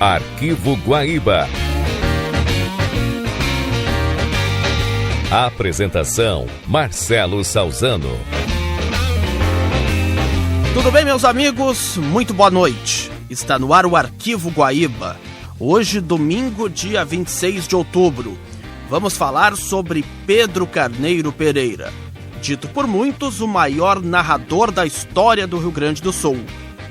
Arquivo Guaíba. Apresentação: Marcelo Salzano. Tudo bem, meus amigos? Muito boa noite. Está no ar o Arquivo Guaíba. Hoje, domingo, dia 26 de outubro. Vamos falar sobre Pedro Carneiro Pereira, dito por muitos o maior narrador da história do Rio Grande do Sul.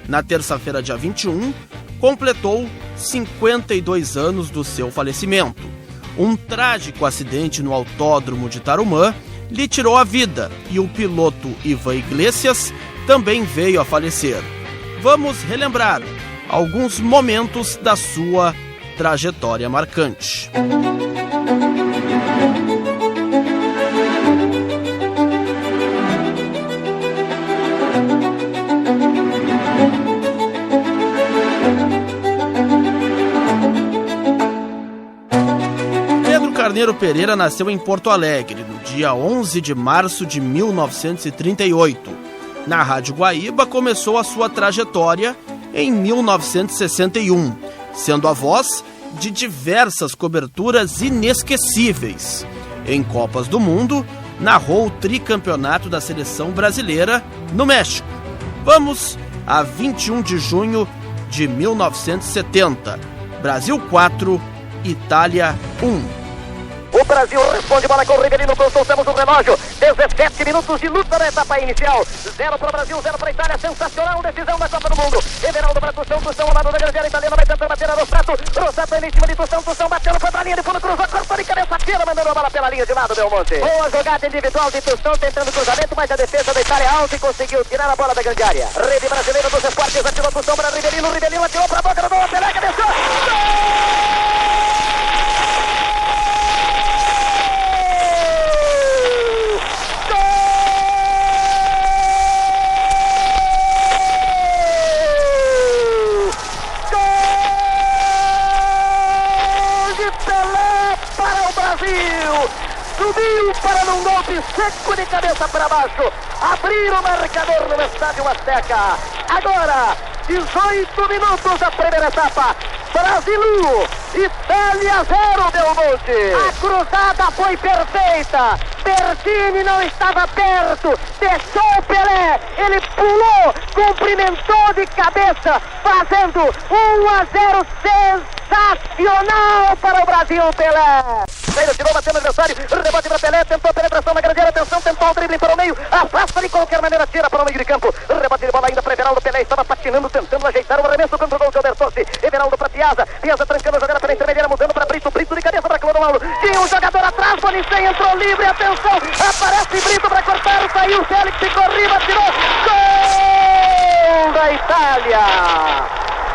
Na terça-feira, dia 21, completou 52 anos do seu falecimento. Um trágico acidente no autódromo de Tarumã lhe tirou a vida e o piloto Ivan Iglesias também veio a falecer. Vamos relembrar alguns momentos da sua trajetória marcante. Pedro Carneiro Pereira nasceu em Porto Alegre no dia 11 de março de 1938. Na Rádio Guaíba começou a sua trajetória em 1961, sendo a voz de diversas coberturas inesquecíveis. Em Copas do Mundo, narrou o tricampeonato da seleção brasileira no México. Vamos a 21 de junho de 1970. Brasil 4, Itália 1. O Brasil responde, bola com o Rivelino, consultamos o relógio. 17 minutos de luta na etapa inicial. 0 para o Brasil, 0 para a Itália. Sensacional decisão da Copa do Mundo. Everaldo para Tução ao lado da grande área italiana. Vai tentar bater a Rossato. Rossato em cima de Tução batendo contra a linha de fundo, cruzou, cortou de cabeça, tira, mandando a bola pela linha de lado, Belmonte. Boa jogada individual de Tução, tentando cruzamento, mas a defesa da Itália alta e conseguiu tirar a bola da grande área. Rede brasileira dos esportes, atirou Tução para Rivelino. Rivelino atirou para a boca do Pelé, cabeçou. Subiu para num golpe seco de cabeça para baixo. Abrir o marcador no Estádio Azteca. Agora, 18 minutos da primeira etapa. Brasil 1, Itália 0, Belmonte. A cruzada foi perfeita. Bertini não estava perto. Deixou o Pelé. Ele pulou, cumprimentou de cabeça, fazendo 1-0 sensacional para o Brasil, Pelé. Ele tirou, bateu no adversário, rebote para Pelé, tentou a penetração na grande área, atenção, tentou o drible para o meio, afasta de qualquer maneira, tira para o meio de campo, rebote de bola ainda para Everaldo. Pelé estava patinando, tentando ajeitar o arremesso contra o gol de Albertossi. Everaldo para Piazza trancando a jogada pela intermediária, mudando para Brito de cabeça para Clodoaldo, tinha um jogador atrás, Bonicem entrou livre, atenção, aparece Brito para cortar, saiu Félix, ficou riba, tirou, gol da Itália!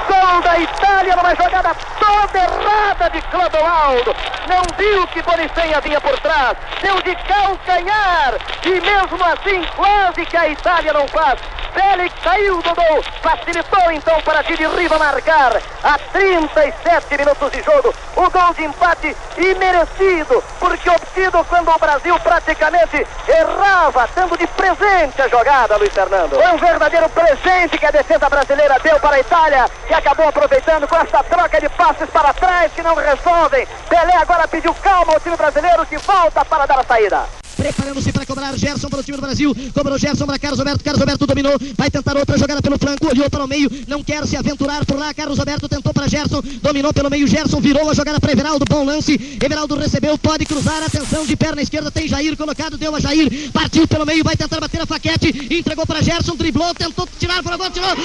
Gol da Itália numa jogada toda errada de Clodoaldo. Não viu que Bonicem vinha por trás. Deu de calcanhar. E mesmo assim quase que a Itália não faz. Félix saiu do gol. Facilitou então para Didi Riva marcar. A 37 minutos de jogo. O gol de empate imerecido. Porque obtido quando o Brasil praticamente errava, dando de presente a jogada, Luiz Fernando. Foi um verdadeiro presente que a defesa brasileira deu para a Itália, que acabou aproveitando com essa troca de passes para trás que não resolvem. Pelé agora pediu calma ao time brasileiro, que volta para dar a saída. Preparando-se para cobrar Gerson para o time do Brasil. Cobrou Gerson para Carlos Roberto dominou, vai tentar outra jogada pelo flanco, olhou para o meio, não quer se aventurar por lá. Carlos Roberto tentou para Gerson, dominou pelo meio, Gerson virou a jogada para Everaldo, bom lance. Everaldo recebeu, pode cruzar, atenção, de perna esquerda tem Jair colocado, deu a Jair, partiu pelo meio, vai tentar bater a Faquete, entregou para Gerson, driblou, tentou tirar para a bola, tirou, gol!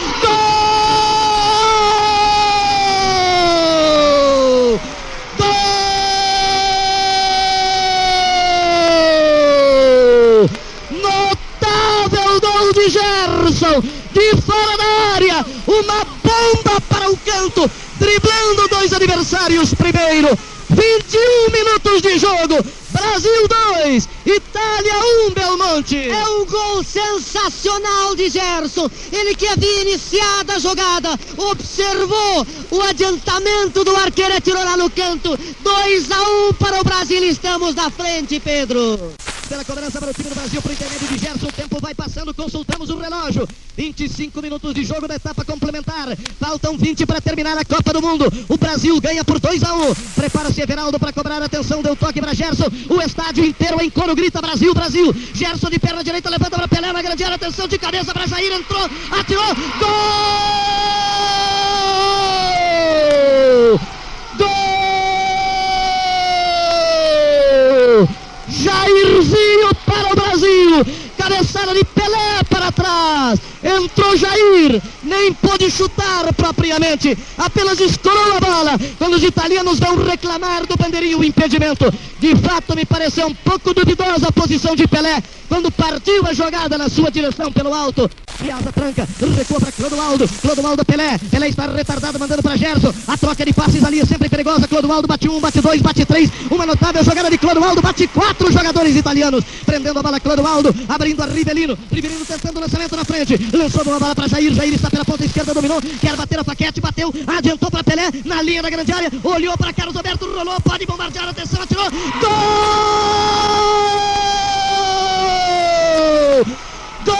Notável gol de Gerson, de fora da área, uma bomba para o canto, driblando dois adversários primeiro. 21 minutos de jogo, Brasil 2, Itália 1, Belmonte. É um gol sensacional de Gerson, ele que havia iniciado a jogada, observou o adiantamento do arqueiro, atirou lá no canto. 2-1 para o Brasil, estamos na frente, Pedro. pela cobrança para o time do Brasil, por intermédio de Gerson. O tempo vai passando, consultamos o relógio. 25 minutos de jogo da etapa complementar. Faltam 20 para terminar a Copa do Mundo. O Brasil ganha por 2-1. Prepara-se Everaldo para cobrar. Atenção, deu toque para Gerson. O estádio inteiro em coro grita Brasil, Brasil. Gerson de perna direita, levanta para Pelé na grande área. Atenção, de cabeça para Jair, entrou, atirou. Gol! Gol! Jairzinho para o Brasil. Cabeçada de Pelé para trás. Entrou Jair, nem pôde chutar propriamente, apenas estourou a bola. Quando os italianos vão reclamar do bandeirinho, o impedimento. De fato, me pareceu um pouco duvidosa a posição de Pelé quando partiu a jogada na sua direção pelo alto. Piazza tranca, recua para Clodoaldo. Clodoaldo, Pelé. Pelé está retardado, mandando para Gerson. A troca de passes ali é sempre perigosa. Clodoaldo bate 1, bate 2, bate 3. Uma notável jogada de Clodoaldo, bate 4 jogadores italianos. Prendendo a bola Clodoaldo, abrindo a Rivelino. Rivelino tentando o lançamento na frente. Lançou uma bola para Jair. Jair está pela ponta esquerda, dominou. Quer bater a Paquete, bateu. Adiantou para Pelé na linha da grande área. Olhou para Carlos Alberto, rolou. Pode bombardear, atenção, atirou. Gol! Gol!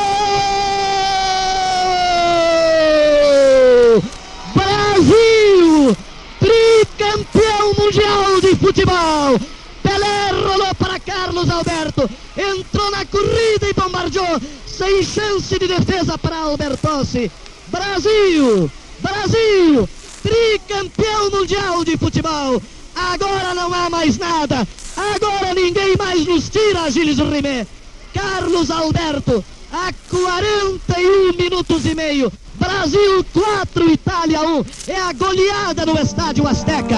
Brasil! Tricampeão mundial de futebol! Pelé rolou para Carlos Alberto, entrou na corrida e bombardeou, sem chance de defesa para Albertossi. Brasil! Brasil! Tricampeão mundial de futebol! Agora não há mais nada! Agora ninguém mais nos tira, Gilles Rimet. Carlos Alberto, a 41 minutos e meio. Brasil 4, Itália 1. É a goleada no Estádio Azteca.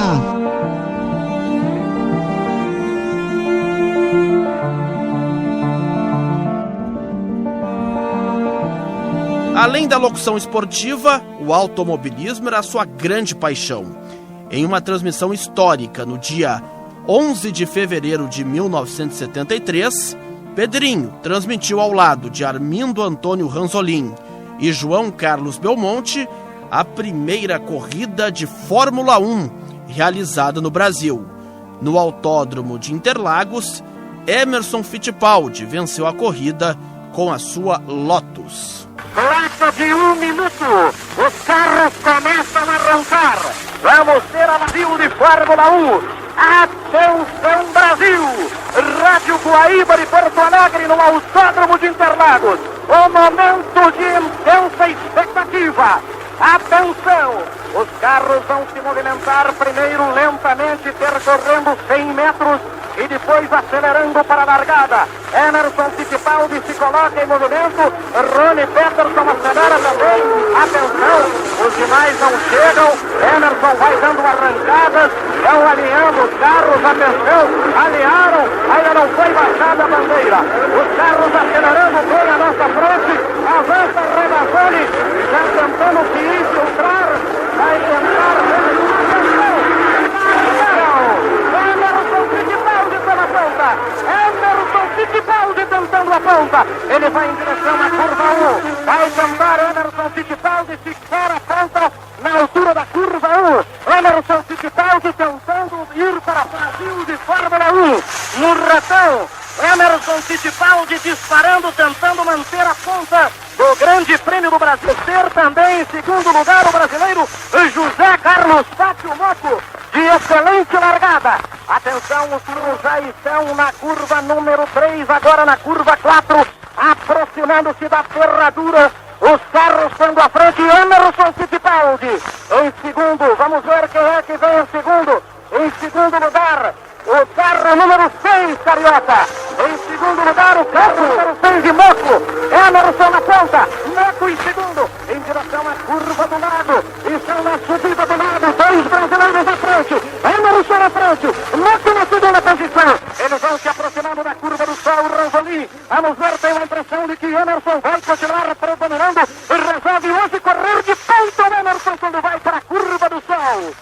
Além da locução esportiva, o automobilismo era sua grande paixão. Em uma transmissão histórica no dia 11 de fevereiro de 1973, Pedrinho transmitiu ao lado de Armindo Antônio Ranzolin e João Carlos Belmonte a primeira corrida de Fórmula 1 realizada no Brasil. No Autódromo de Interlagos, Emerson Fittipaldi venceu a corrida com a sua Lotus. Placa de 1 minuto, os carros começam a arrancar. Vamos ter a Brasil de Fórmula 1. Atenção, Brasil! Rádio Guaíba de Porto Alegre no Autódromo de Interlagos. O momento de intensa expectativa. Atenção! Os carros vão se movimentar primeiro lentamente, percorrendo 100 metros e depois acelerando para a largada. Emerson Fittipaldi se coloca em movimento, Ronnie Peterson acelera também. Atenção, os demais não chegam. Emerson vai dando arrancadas, vão alinhando os carros. Atenção, alinharam, ainda não foi baixada a bandeira. Os carros acelerando bem à nossa frente. Avança Redazzoli, já tentando se infiltrar, vai tentar. Emerson Fittipaldi tentando a ponta. Ele vai em direção à curva 1. Vai tentar Emerson Fittipaldi ficar a ponta na altura da curva 1. Emerson Fittipaldi tentando ir para o Brasil de Fórmula 1. No retão, Emerson Fittipaldi disparando, tentando manter a ponta do Grande Prêmio do Brasil. Ter também em segundo lugar o brasileiro José Carlos Fátio Moco, de excelente largada. Atenção, os carros já estão na curva número 3, agora na curva 4, aproximando-se da ferradura. Os carros estando à frente, Emerson Fittipaldi em segundo. Vamos ver quem é que vem em segundo. Em segundo lugar, o carro número 6, Carioca. Em segundo lugar, o carro número 6 de Moco. Emerson na ponta, Moco em segundo, em direção à curva do lado. Estão na subida do lado, 2 brasileiros à frente. Emerson na frente, Moco na segunda posição. Eles vão se aproximando da curva do sol, Ranzolin. Vamos ver, tem a impressão de que Emerson vai continuar predominando. Resolve hoje correr de ponta o Emerson quando vai para a curva do sol.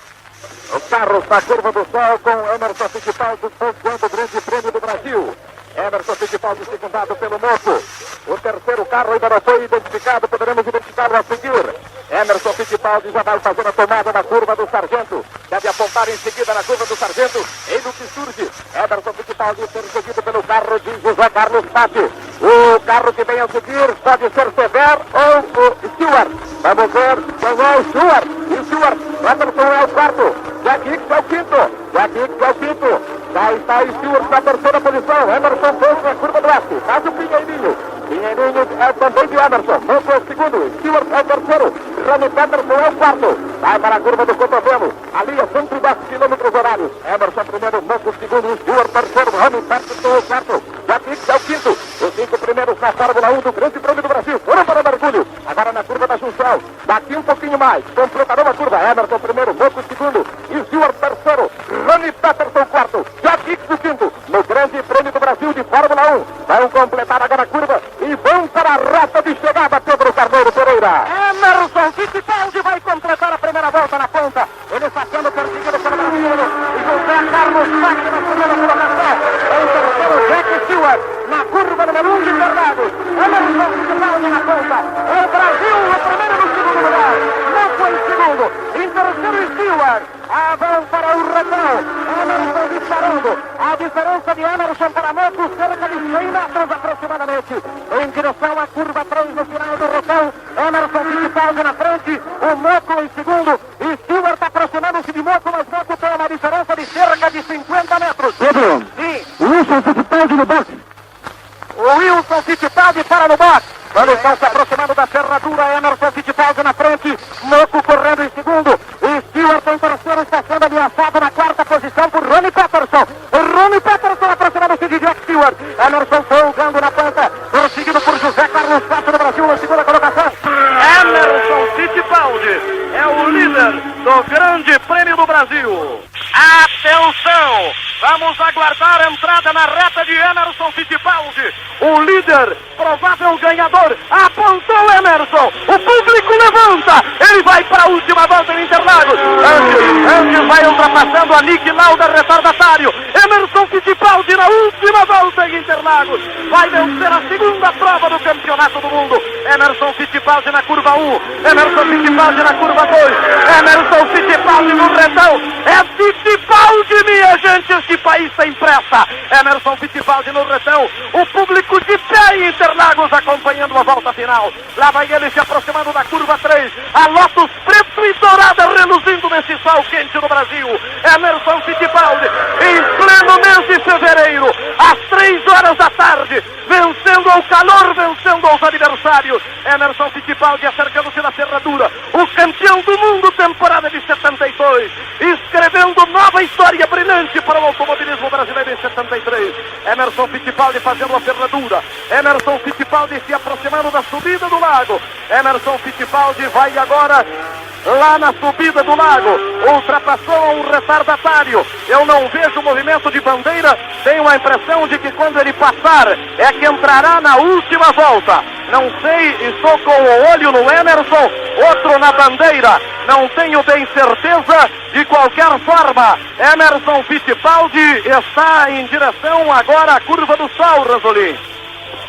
Os carros na curva do sol com Emerson Fittipaldi pontuando o Grande Prêmio do Brasil. Emerson Fittipaldi secundado pelo Moco. O terceiro carro ainda não foi identificado, poderemos identificá-lo a seguir. Emerson Fittipaldi já vai fazer a tomada na curva do Sargento. Deve apontar em seguida na curva do Sargento. Ele que surge. Emerson Fittipaldi perseguido pelo carro de José Carlos Pátio. O carro que vem a seguir pode ser Sever ou o Stewart. Vamos ver quem é o Stewart. E o Stewart, Emerson é o quarto. Jack Hicks é o quinto. Jack Hicks é o quinto. Já está o Stewart na terceira posição. Emerson fez na curva do oeste. Faz o Pinheirinho. Pinheirinho é também de Emerson. Moco é o segundo. Stewart é o terceiro. Rony Peterson é o quarto. Vai para a curva do cotovelo. Ali é 110 km horários. Emerson primeiro, Moco segundo. Stewart terceiro. Rony Peterson é o quarto. Jack Hicks é o quinto. Os 5 primeiros na Fórmula 1 do Grande Prêmio do Brasil. Foram para o mergulho. Agora na curva da junção. Daqui um pouquinho mais. Completarão a curva. Emerson primeiro, Moco segundo. E Stewart terceiro. Rony Peterson quarto. Jack Hicks o quinto. No Grande Prêmio do Brasil de Fórmula 1. Vão completar agora a curva. E vão para a reta de chegada, Pedro Carneiro Pereira. Emerson Fittipaldi vai completar a primeira volta na ponta. Ele está sendo perseguido pelo brasileiro. E José Carlos Pátio na primeira colocação. Em terceiro, Jack Stewart. Na curva número 1 de Interlagos. Emerson Fittipaldi na ponta. O Brasil o primeiro no segundo lugar. Não foi em segundo. Em terceiro, Stewart. Vão para o retão. Emerson disparando. A diferença de Emerson para Moco, cerca de 100 metros aproximadamente. Em direção à curva 3 no final do retão. Emerson Fittipaldi na frente. O Moco em segundo. E Stewart aproximando-se de Moco, mas Moco tem uma diferença de cerca de 50 metros. Pedro, Sim. Wilson Fittipaldi no boxe. O Wilson Fittipaldi para no box. Quando estão se aproximando da ferradura, Emerson Fittipaldi na frente, Moco correndo em segundo. E Stewart em terceiro, está sendo ameaçado na quarta posição por Rony Peterson. Rony Peterson aproximando-se de Jack Stewart. Emerson folgando na ponta, prosseguido por José Carlos Pátio do Brasil na segunda colocação. Emerson Fittipaldi é o líder do Grande Prêmio do Brasil. Atenção! Vamos aguardar a entrada na reta de Emerson Fittipaldi. O líder, provável ganhador, apontou Emerson. O público levanta. Ele vai para a última volta em Interlagos. Antes vai ultrapassando a Nick Lauda, retardatário. Emerson Fittipaldi na última volta em Interlagos. Vai vencer a segunda prova do Campeonato do Mundo. Emerson Fittipaldi na curva 1. Emerson Fittipaldi na curva 2. Emerson Fittipaldi no retão. É Fittipaldi, minha gente. Este país tem pressa. Emerson Fittipaldi no retão. O público de pé em Interlagos acompanhando a volta final. Lá vai ele se aproximando da curva 3. A Lotus preto e dourada reluzindo nesse sol quente no Brasil. Emerson Fittipaldi em pleno mês de fevereiro, às 3 horas da tarde, vencendo ao calor, vencendo aos adversários. Emerson Fittipaldi acercando-se da ferradura. O campeão do mundo temporada de 72. Escrevendo nova história brilhante para o automobilismo brasileiro em 73. Emerson Fittipaldi fazendo a ferradura. Emerson Fittipaldi se aproximando da subida do lago. Emerson Fittipaldi vai agora lá na subida do lago. Ultrapassou um retardatário. Eu não vejo movimento de bandeira. Tenho a impressão de que quando ele passar é que entrará na última volta. Não sei, estou com o olho no Emerson, outro na bandeira. Não tenho bem certeza. De qualquer forma, Emerson Fittipaldi está em direção agora à curva do sol, Ranzolin.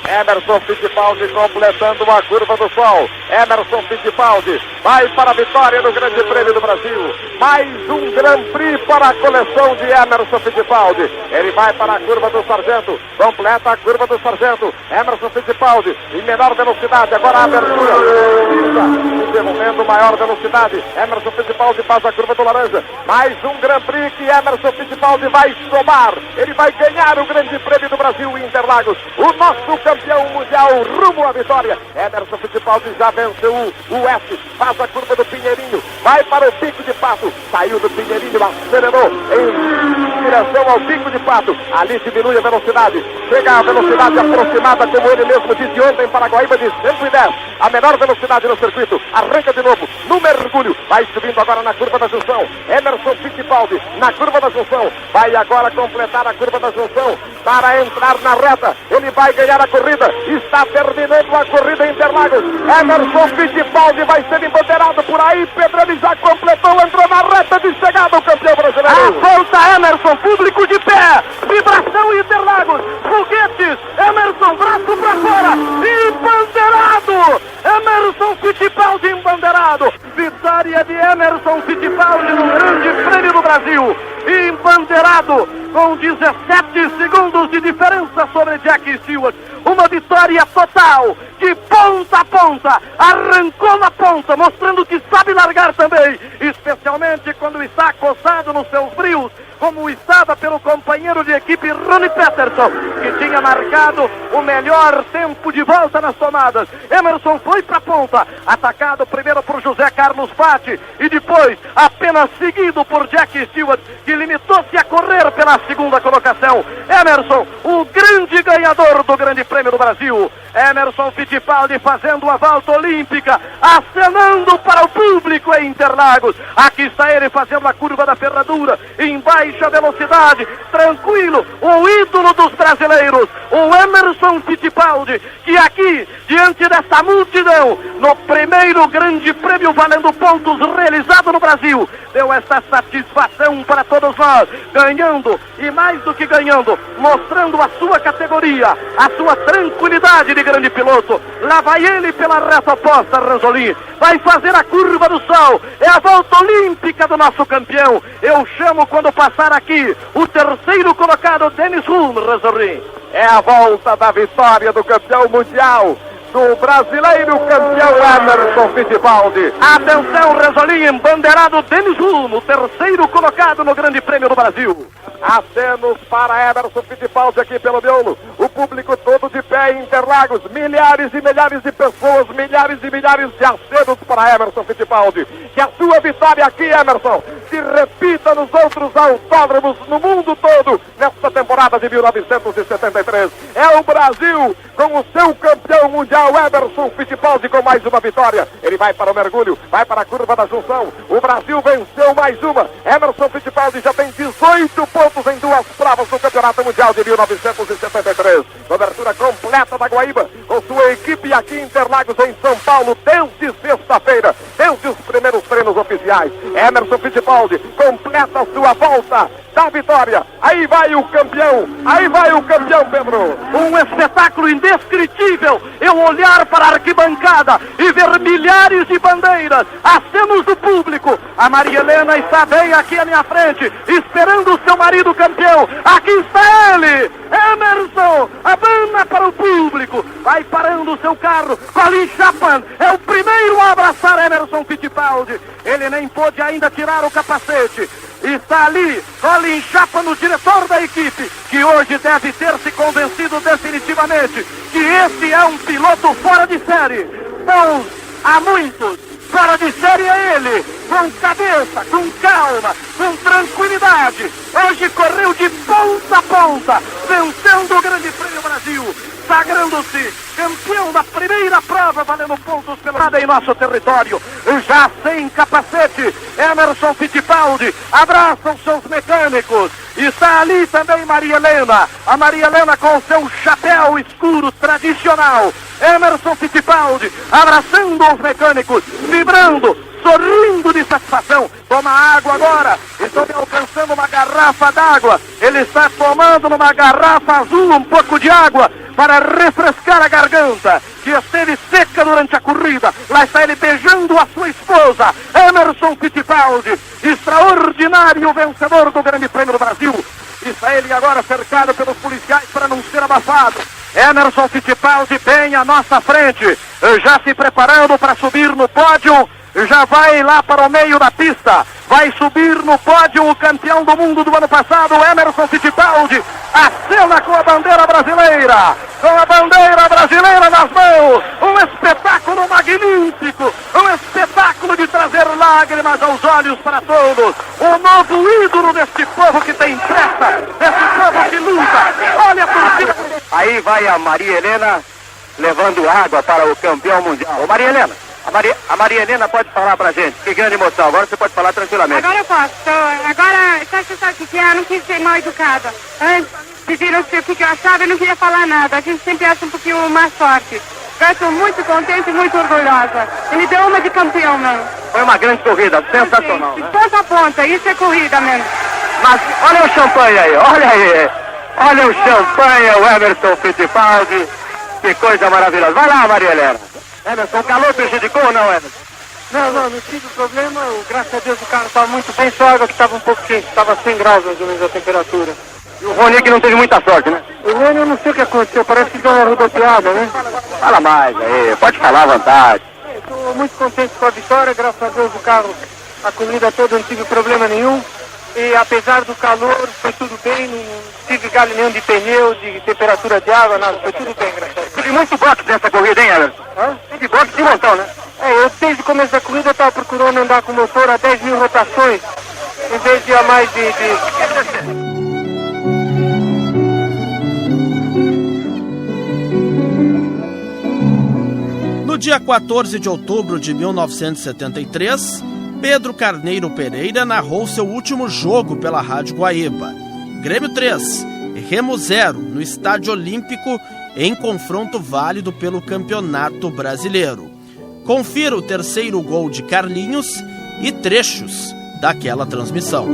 Emerson Fittipaldi completando a curva do sol. Emerson Fittipaldi vai para a vitória no Grande Prêmio do Brasil. Mais um Grand Prix para a coleção de Emerson Fittipaldi. Ele vai para a curva do Sargento. Completa a curva do Sargento. Emerson Fittipaldi em menor velocidade. Agora a abertura. Desenvolvendo maior velocidade. Emerson Fittipaldi faz a curva do laranja. Mais um Grand Prix que Emerson Fittipaldi vai somar. Ele vai ganhar o Grande Prêmio do Brasil em Interlagos. O nosso campeão mundial rumo à vitória. Emerson Fittipaldi já venceu o S. Faz a curva do Pinheirinho. Vai para o Pico de Pato. Saiu do Pinheirinho, acelerou em direção ao Pico de Pato. Ali diminui a velocidade. Chega a velocidade aproximada, como ele mesmo disse ontem, para Guaíba de 110. A menor velocidade no circuito. Arranca de novo no mergulho. Vai subindo agora na curva da junção. Emerson Fittipaldi na curva da junção. Vai agora completar a curva da junção para entrar na reta. Ele vai ganhar a corrida. Está terminando a corrida em Interlagos. Emerson Fittipaldi vai ser embandeirado por aí. Pedro, ele já completou, entrou na reta de chegada o campeão brasileiro. A volta Emerson, público de pé. Vibração em Interlagos. Foguetes. Emerson, braço para fora. E Brasil, embandeirado com 17 segundos de diferença sobre Jack Stewart. Uma vitória total, de ponta a ponta, arrancou na ponta, mostrando que sabe largar também, especialmente quando está acossado nos seus brios, como estava pelo companheiro de equipe Ronnie Peterson, que tinha marcado o melhor tempo de volta nas tomadas. Emerson foi para a ponta, atacado primeiro por José Carlos Patti e depois apenas seguido por Jack Stewart, que limitou-se a correr pela segunda colocação. Emerson, o grande ganhador do Grande Prêmio do Brasil. Emerson Fittipaldi fazendo a volta olímpica, acenando para o público em Interlagos. Aqui está ele fazendo a curva da ferradura em baixa velocidade, tranquilo, o ídolo dos brasileiros, o Emerson Fittipaldi, que aqui, diante desta multidão, no primeiro Grande Prêmio valendo pontos realizado no Brasil, deu esta satisfação para todos nós, ganhando, e mais do que ganhando, mostrando a sua categoria, a sua tranquilidade de grande piloto. Lá vai ele pela reta oposta, Ranzolin, vai fazer a curva do sol, é a volta olímpica do nosso campeão. Eu chamo, quando passar aqui, o terceiro colocado, Dennis Hulme, Ranzolin. É a volta da vitória do campeão mundial, do brasileiro campeão Emerson Fittipaldi. Atenção, Ranzolin, embandeirado Dennis Hulme, o terceiro colocado no Grande Prêmio do Brasil. Acenos para Emerson Fittipaldi aqui pelo miolo. O público todo de pé em Interlagos. Milhares e milhares de pessoas, milhares e milhares de acenos para Emerson Fittipaldi. Que a sua vitória aqui, Emerson, se repita nos outros autódromos no mundo todo nesta temporada de 1973. É o Brasil com o seu campeão mundial, Emerson Fittipaldi, com mais uma vitória. Ele vai para o mergulho, vai para a curva da junção. O Brasil venceu mais uma. Emerson Fittipaldi já tem 18 pontos em duas provas do Campeonato Mundial de 1973. Cobertura completa da Guaíba, com sua equipe aqui em Interlagos, em São Paulo, desde sexta-feira, desde os primeiros treinos oficiais. Emerson Fittipaldi completa a sua volta da vitória. Aí vai o campeão, Pedro. Um espetáculo indescritível, eu olhar para a arquibancada e ver milhares de bandeiras, acenos do público. A Maria Helena está bem aqui à minha frente, esperando o seu marido campeão. Aqui está ele, Emerson, abana para o público, vai parando o seu carro. Colin Chapman é o primeiro a abraçar Emerson Fittipaldi. Ele nem pôde ainda tirar o capacete. Está ali Colin Chapman, o diretor da equipe, que hoje deve ter se convencido definitivamente que esse é um piloto fora de série. Bom, há muitos. Fora de série é ele, com cabeça, com calma, com tranquilidade. Hoje correu de ponta a ponta, vencendo o Grande Prêmio Brasil, sagrando-se campeão da primeira prova, valendo pontos pelo lado em nosso território. Já sem capacete, Emerson Fittipaldi abraça os seus mecânicos. Está ali também Maria Helena, a Maria Helena com seu chapéu escuro tradicional. Emerson Fittipaldi abraçando os mecânicos, vibrando, sorrindo de satisfação. Toma água agora, estou me alcançando uma garrafa d'água. Ele está tomando numa garrafa azul um pouco de água para refrescar a garganta, que esteve seca durante a corrida. Lá está ele beijando a sua esposa, Emerson Fittipaldi, extraordinário vencedor do Grande Prêmio do Brasil. Está ele agora cercado pelos policiais para não ser abafado. Emerson Fittipaldi bem à nossa frente, já se preparando para subir no pódio. Já vai lá para o meio da pista, vai subir no pódio o campeão do mundo do ano passado, Emerson Fittipaldi, acena com a bandeira brasileira, nas mãos. Um espetáculo magnífico, um espetáculo de trazer lágrimas aos olhos para todos. O novo ídolo deste povo que tem pressa, desse povo que luta. Olha a torcida. Aí vai a Maria Helena levando água para o campeão mundial. Ô Maria Helena, a Maria Helena pode falar pra gente, que grande emoção, agora você pode falar tranquilamente. Agora eu posso, você sabe o que é? Eu não quis ser mal educada. Antes, pediram o que eu achava, eu não queria falar nada, a gente sempre acha um pouquinho mais forte. Eu estou muito contente e muito orgulhosa. Ele deu uma de campeão, mano. Foi uma grande corrida, sensacional, de né? ponta a ponta, isso é corrida mesmo. Mas olha o champanhe aí, olha o champanhe, o Emerson Fittipaldi, que coisa maravilhosa. Vai lá, Maria Helena. Emerson, o calor prejudicou ou não, Emerson? Não tive problema, graças a Deus o carro estava muito bem, só a água que estava um pouco quente, estava 100 graus mais ou menos a temperatura. E o Rony que não teve muita sorte, né? O Rony eu não sei o que aconteceu, parece que deu uma rodopiada, né? Fala mais aí, pode falar à vontade. Estou muito contente com a vitória, graças a Deus o carro, a corrida toda não tive problema nenhum. E apesar do calor, foi tudo bem, não tive galho nenhum de pneu, de temperatura de água, nada, foi tudo bem, graças a Deus. Teve muito boxe nessa corrida, hein, Everton? Teve boxe de montão, né? Eu desde o começo da corrida estava procurando andar com o motor a 10 mil rotações, em vez de a mais de... No dia 14 de outubro de 1973, Pedro Carneiro Pereira narrou seu último jogo pela Rádio Guaíba. Grêmio 3, Remo 0, no Estádio Olímpico, em confronto válido pelo Campeonato Brasileiro. Confira o terceiro gol de Carlinhos e trechos daquela transmissão.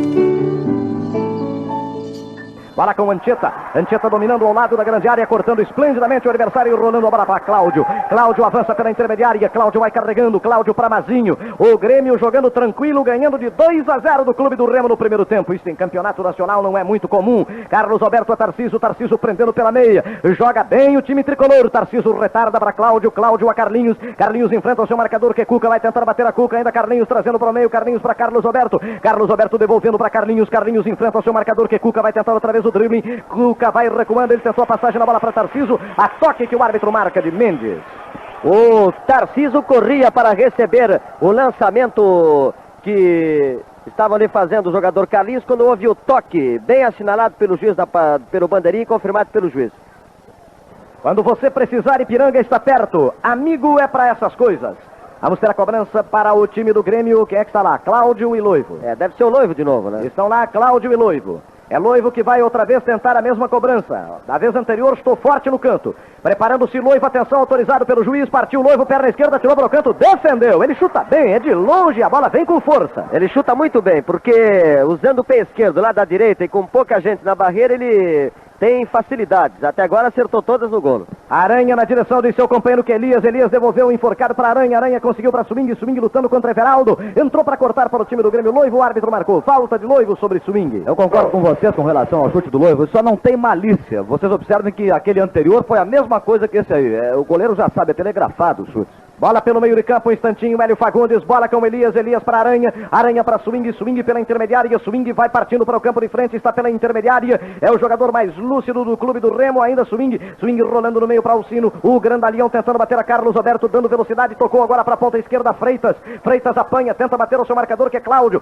Bola com Anchieta. Anchieta dominando ao lado da grande área, cortando esplendidamente o adversário e rolando a bola para Cláudio. Cláudio avança pela intermediária. Cláudio vai carregando. Cláudio para Mazinho. O Grêmio jogando tranquilo, ganhando de 2-0 do Clube do Remo no primeiro tempo. Isso em campeonato nacional não é muito comum. Carlos Alberto a Tarcísio. Tarcísio prendendo pela meia. Joga bem o time tricolor. Tarcísio retarda para Cláudio. Cláudio a Carlinhos. Carlinhos enfrenta o seu marcador que é Cuca. Vai tentar bater a Cuca. Ainda Carlinhos trazendo para o meio. Carlinhos para Carlos Alberto. Carlos Alberto devolvendo para Carlinhos. Carlinhos enfrenta o seu marcador que é Cuca. Vai tentar outra vez o dribbling. Cuca vai recuando, ele tentou a passagem na bola para Tarcísio, a toque que o árbitro marca de Mendes. O Tarcísio corria para receber o lançamento que estava ali fazendo o jogador Carlinhos, quando houve o toque, bem assinalado pelo juiz, pelo bandeirinha e confirmado pelo juiz. Quando você precisar, Ipiranga está perto. Amigo é para essas coisas. Vamos ter a cobrança para o time do Grêmio. Quem é que está lá? Cláudio e Loivo. Deve ser o Loivo de novo, né? Estão lá Cláudio e Loivo. É Loivo que vai outra vez tentar a mesma cobrança. Da vez anterior estou forte no canto. Preparando-se Loivo, atenção, autorizado pelo juiz. Partiu Loivo, perna esquerda, tirou para o canto, defendeu. Ele chuta bem, é de longe, a bola vem com força. Ele chuta muito bem, porque usando o pé esquerdo lá da direita e com pouca gente na barreira, ele tem facilidades. Até agora acertou todas no golo. Aranha na direção de seu companheiro que Elias. Elias devolveu o enforcado para Aranha. Aranha conseguiu para Swing. Swing lutando contra Everaldo. Entrou para cortar para o time do Grêmio. Loivo, o árbitro marcou. Falta de Loivo sobre Swing. Eu concordo com vocês com relação ao chute do Loivo. Só não tem malícia. Vocês observem que aquele anterior foi a mesma coisa que esse aí. O goleiro já sabe, é telegrafado o chute. Bola pelo meio de campo, um instantinho, Hélio Fagundes, bola com Elias, Elias para Aranha, Aranha para Swing, Swing pela intermediária, Swing vai partindo para o campo de frente, está pela intermediária, é o jogador mais lúcido do Clube do Remo, ainda Swing rolando no meio para Alcino, o grandalhão tentando bater a Carlos Alberto, dando velocidade, tocou agora para a ponta esquerda, Freitas apanha, tenta bater o seu marcador que é Cláudio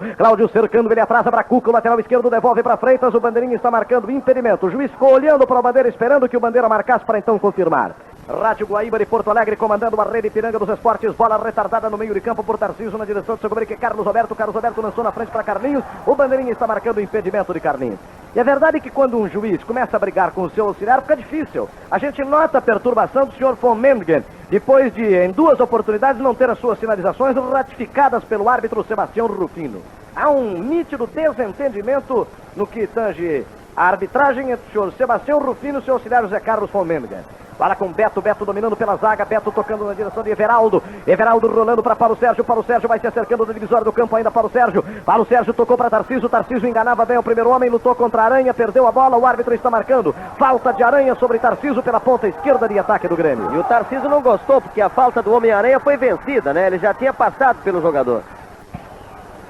cercando, ele atrasa para Cuca, o lateral esquerdo devolve para Freitas, o bandeirinha está marcando impedimento, o juiz ficou olhando para a bandeira, esperando que o bandeira marcasse para então confirmar. Rádio Guaíba de Porto Alegre comandando a rede Ipiranga dos Esportes, bola retardada no meio de campo por Tarcísio na direção do seu goleiro que é Carlos Alberto lançou na frente para Carlinhos, o bandeirinha está marcando o impedimento de Carlinhos. E é verdade que quando um juiz começa a brigar com o seu auxiliar fica difícil, a gente nota a perturbação do senhor von Mengen, depois de em duas oportunidades não ter as suas sinalizações ratificadas pelo árbitro Sebastião Rufino. Há um nítido desentendimento no que tange a arbitragem entre o senhor Sebastião Rufino e o seu auxiliar José Carlos von Mengen. Fala com Beto dominando pela zaga, Beto tocando na direção de Everaldo rolando para Paulo Sérgio vai se acercando do divisório do campo ainda Paulo Sérgio tocou para Tarcísio enganava bem o primeiro homem, lutou contra a Aranha, perdeu a bola, o árbitro está marcando falta de Aranha sobre Tarcísio pela ponta esquerda de ataque do Grêmio. E o Tarcísio não gostou porque a falta do Homem-Aranha foi vencida, né? Ele já tinha passado pelo jogador.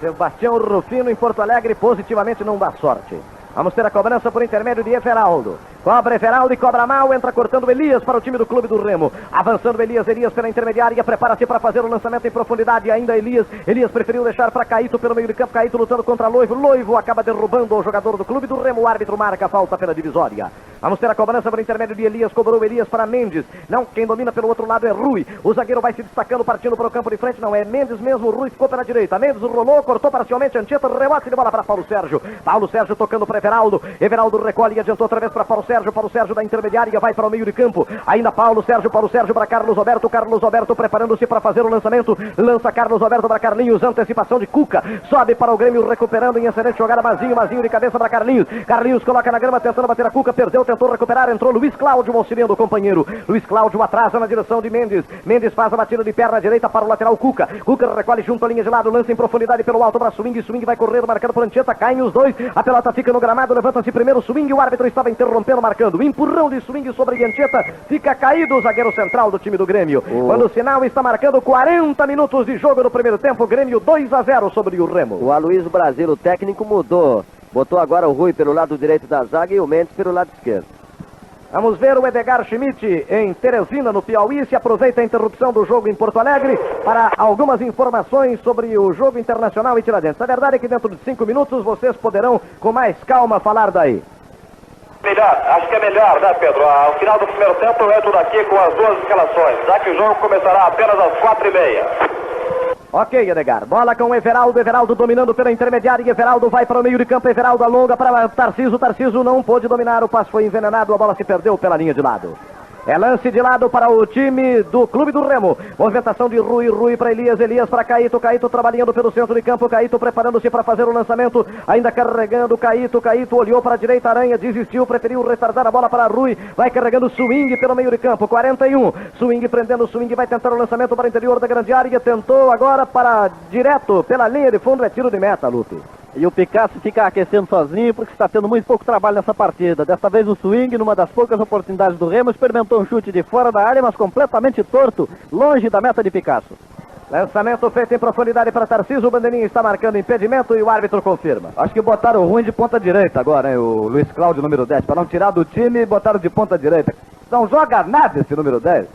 Sebastião Rufino em Porto Alegre positivamente não dá sorte. Vamos ter a cobrança por intermédio de Everaldo. Cobra Everaldo e cobra mal, entra cortando Elias para o time do Clube do Remo. Avançando Elias pela intermediária, prepara-se para fazer o lançamento em profundidade. Ainda Elias preferiu deixar para Caíto pelo meio de campo. Caíto lutando contra Loivo acaba derrubando o jogador do Clube do Remo. O árbitro marca a falta pela divisória. Vamos ter a cobrança por intermédio de Elias. Cobrou Elias para Mendes. Não, quem domina pelo outro lado é Rui. O zagueiro vai se destacando, partindo para o campo de frente. Não, é Mendes mesmo. Rui ficou pela direita. Mendes rolou, cortou parcialmente. Anchieta, remate de bola para Paulo Sérgio. Paulo Sérgio tocando para Everaldo. Everaldo recolhe e adiantou outra vez para Paulo Sérgio. Sérgio da intermediária, vai para o meio de campo. Ainda Paulo Sérgio para Carlos Roberto preparando-se para fazer o lançamento. Lança Carlos Roberto para Carlinhos, antecipação de Cuca. Sobe para o Grêmio, recuperando em excelente jogada. Mazinho de cabeça para Carlinhos. Carlinhos coloca na grama, tentando bater a Cuca. Perdeu, tentou recuperar. Entrou Luiz Cláudio, auxiliando o companheiro. Luiz Cláudio atrasa na direção de Mendes. Mendes faz a batida de perna direita para o lateral Cuca. Cuca recolhe junto à linha de lado, lança em profundidade pelo alto para Swing. Swing vai correr, marcando por Anchieta. Caem os dois. A pelota fica no gramado. Levanta-se primeiro Swing. O árbitro estava interrompendo, marcando. Empurrão de Swing sobre Anchieta. Fica caído o zagueiro central do time do Grêmio. Quando o sinal está marcando 40 minutos de jogo no primeiro tempo. Grêmio 2-0 sobre o Remo. O Aloysio Brasil, o técnico, mudou. Botou agora o Rui pelo lado direito da zaga e o Mendes pelo lado esquerdo. Vamos ver o Edgar Schmidt em Teresina, no Piauí. Se aproveita a interrupção do jogo em Porto Alegre para algumas informações sobre o jogo internacional em Tiradentes. A verdade é que dentro de 5 minutos vocês poderão com mais calma falar daí. Melhor, acho que é melhor, né, Pedro? Ao final do primeiro tempo eu entro daqui com as duas escalações, já que o jogo começará apenas às 4h30. Ok, Edgar. Bola com Everaldo. Everaldo dominando pela intermediária. Everaldo vai para o meio de campo. Everaldo alonga para Tarciso. Tarciso não pôde dominar. O passe foi envenenado. A bola se perdeu pela linha de lado. É lance de lado para o time do Clube do Remo. Movimentação de Rui para Elias. Elias para Caíto. Caíto trabalhando pelo centro de campo. Caíto preparando-se para fazer o lançamento. Ainda carregando Caíto. Caíto olhou para a direita. Aranha desistiu. Preferiu retardar a bola para Rui. Vai carregando Swing pelo meio de campo. 41. Swing prendendo. Swing vai tentar o lançamento para o interior da grande área. Tentou agora para direto pela linha de fundo. É tiro de meta, Lupe. E o Picasso fica aquecendo sozinho porque está tendo muito pouco trabalho nessa partida. Desta vez o Swing, numa das poucas oportunidades do Remo, experimentou um chute de fora da área, mas completamente torto, longe da meta de Picasso. Lançamento feito em profundidade para Tarciso. O bandeirinha está marcando impedimento e o árbitro confirma. Acho que botaram o Ruim de ponta direita agora, hein? O Luiz Cláudio, número 10. Para não tirar do time, botaram de ponta direita. Não joga nada esse número 10.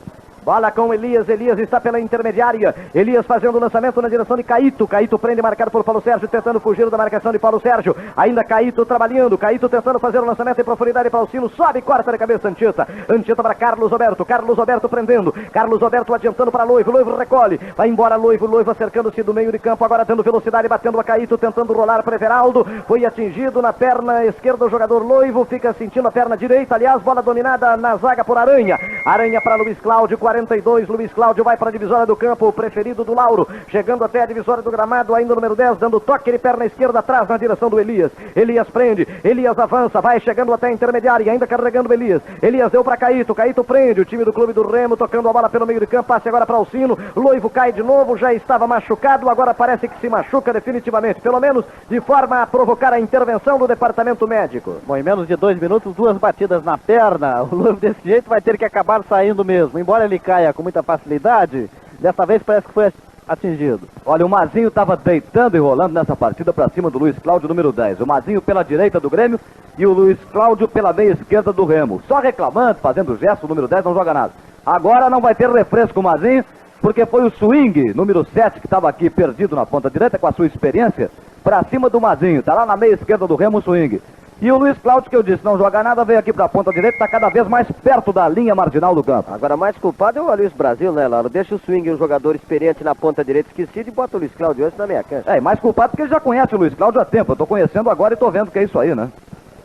Bola com Elias. Elias está pela intermediária. Elias fazendo o lançamento na direção de Caíto. Caíto prende, marcado por Paulo Sérgio, tentando fugir da marcação de Paulo Sérgio. Ainda Caíto trabalhando. Caíto tentando fazer o lançamento em profundidade para o Sino. Sobe e corta de cabeça Anchieta. Anchieta para Carlos Roberto. Carlos Roberto prendendo. Carlos Roberto adiantando para Loivo. Loivo recolhe. Vai embora Loivo. Loivo acercando-se do meio de campo. Agora tendo velocidade, batendo a Caíto, tentando rolar para Everaldo. Foi atingido na perna esquerda o jogador Loivo. Fica sentindo a perna direita. Aliás, bola dominada na zaga por Aranha. Aranha para Luiz Cláudio. 42. Luiz Cláudio vai para a divisória do campo, o preferido do Lauro, chegando até a divisória do gramado, ainda o número 10, dando toque de perna esquerda atrás na direção do Elias. Elias prende, Elias avança, vai chegando até a intermediária, ainda carregando o Elias. Elias deu para Caíto, Caíto prende, o time do Clube do Remo tocando a bola pelo meio de campo, passe agora para o Sino. Loivo cai de novo, já estava machucado, agora parece que se machuca definitivamente, pelo menos de forma a provocar a intervenção do departamento médico. Bom, em menos de 2 minutos, 2 batidas na perna. O Loivo desse jeito vai ter que acabar saindo mesmo, embora ele caia com muita facilidade, dessa vez parece que foi atingido. Olha, o Mazinho estava deitando e rolando nessa partida para cima do Luiz Cláudio, número 10. O Mazinho pela direita do Grêmio e o Luiz Cláudio pela meia esquerda do Remo. Só reclamando, fazendo gesto, o número 10 não joga nada. Agora não vai ter refresco o Mazinho, porque foi o Swing, número 7, que estava aqui perdido na ponta direita com a sua experiência, para cima do Mazinho. Está lá na meia esquerda do Remo o Swing. E o Luiz Cláudio, que eu disse, não joga nada, veio aqui para a ponta direita, está cada vez mais perto da linha marginal do campo. Agora, mais culpado é o Aloysio Brasil, né, Lauro? Deixa o Swing, um jogador experiente na ponta direita esquecido, e bota o Luiz Cláudio antes na meia cancha. É, mais culpado porque ele já conhece o Luiz Cláudio há tempo. Eu estou conhecendo agora e estou vendo que é isso aí, né?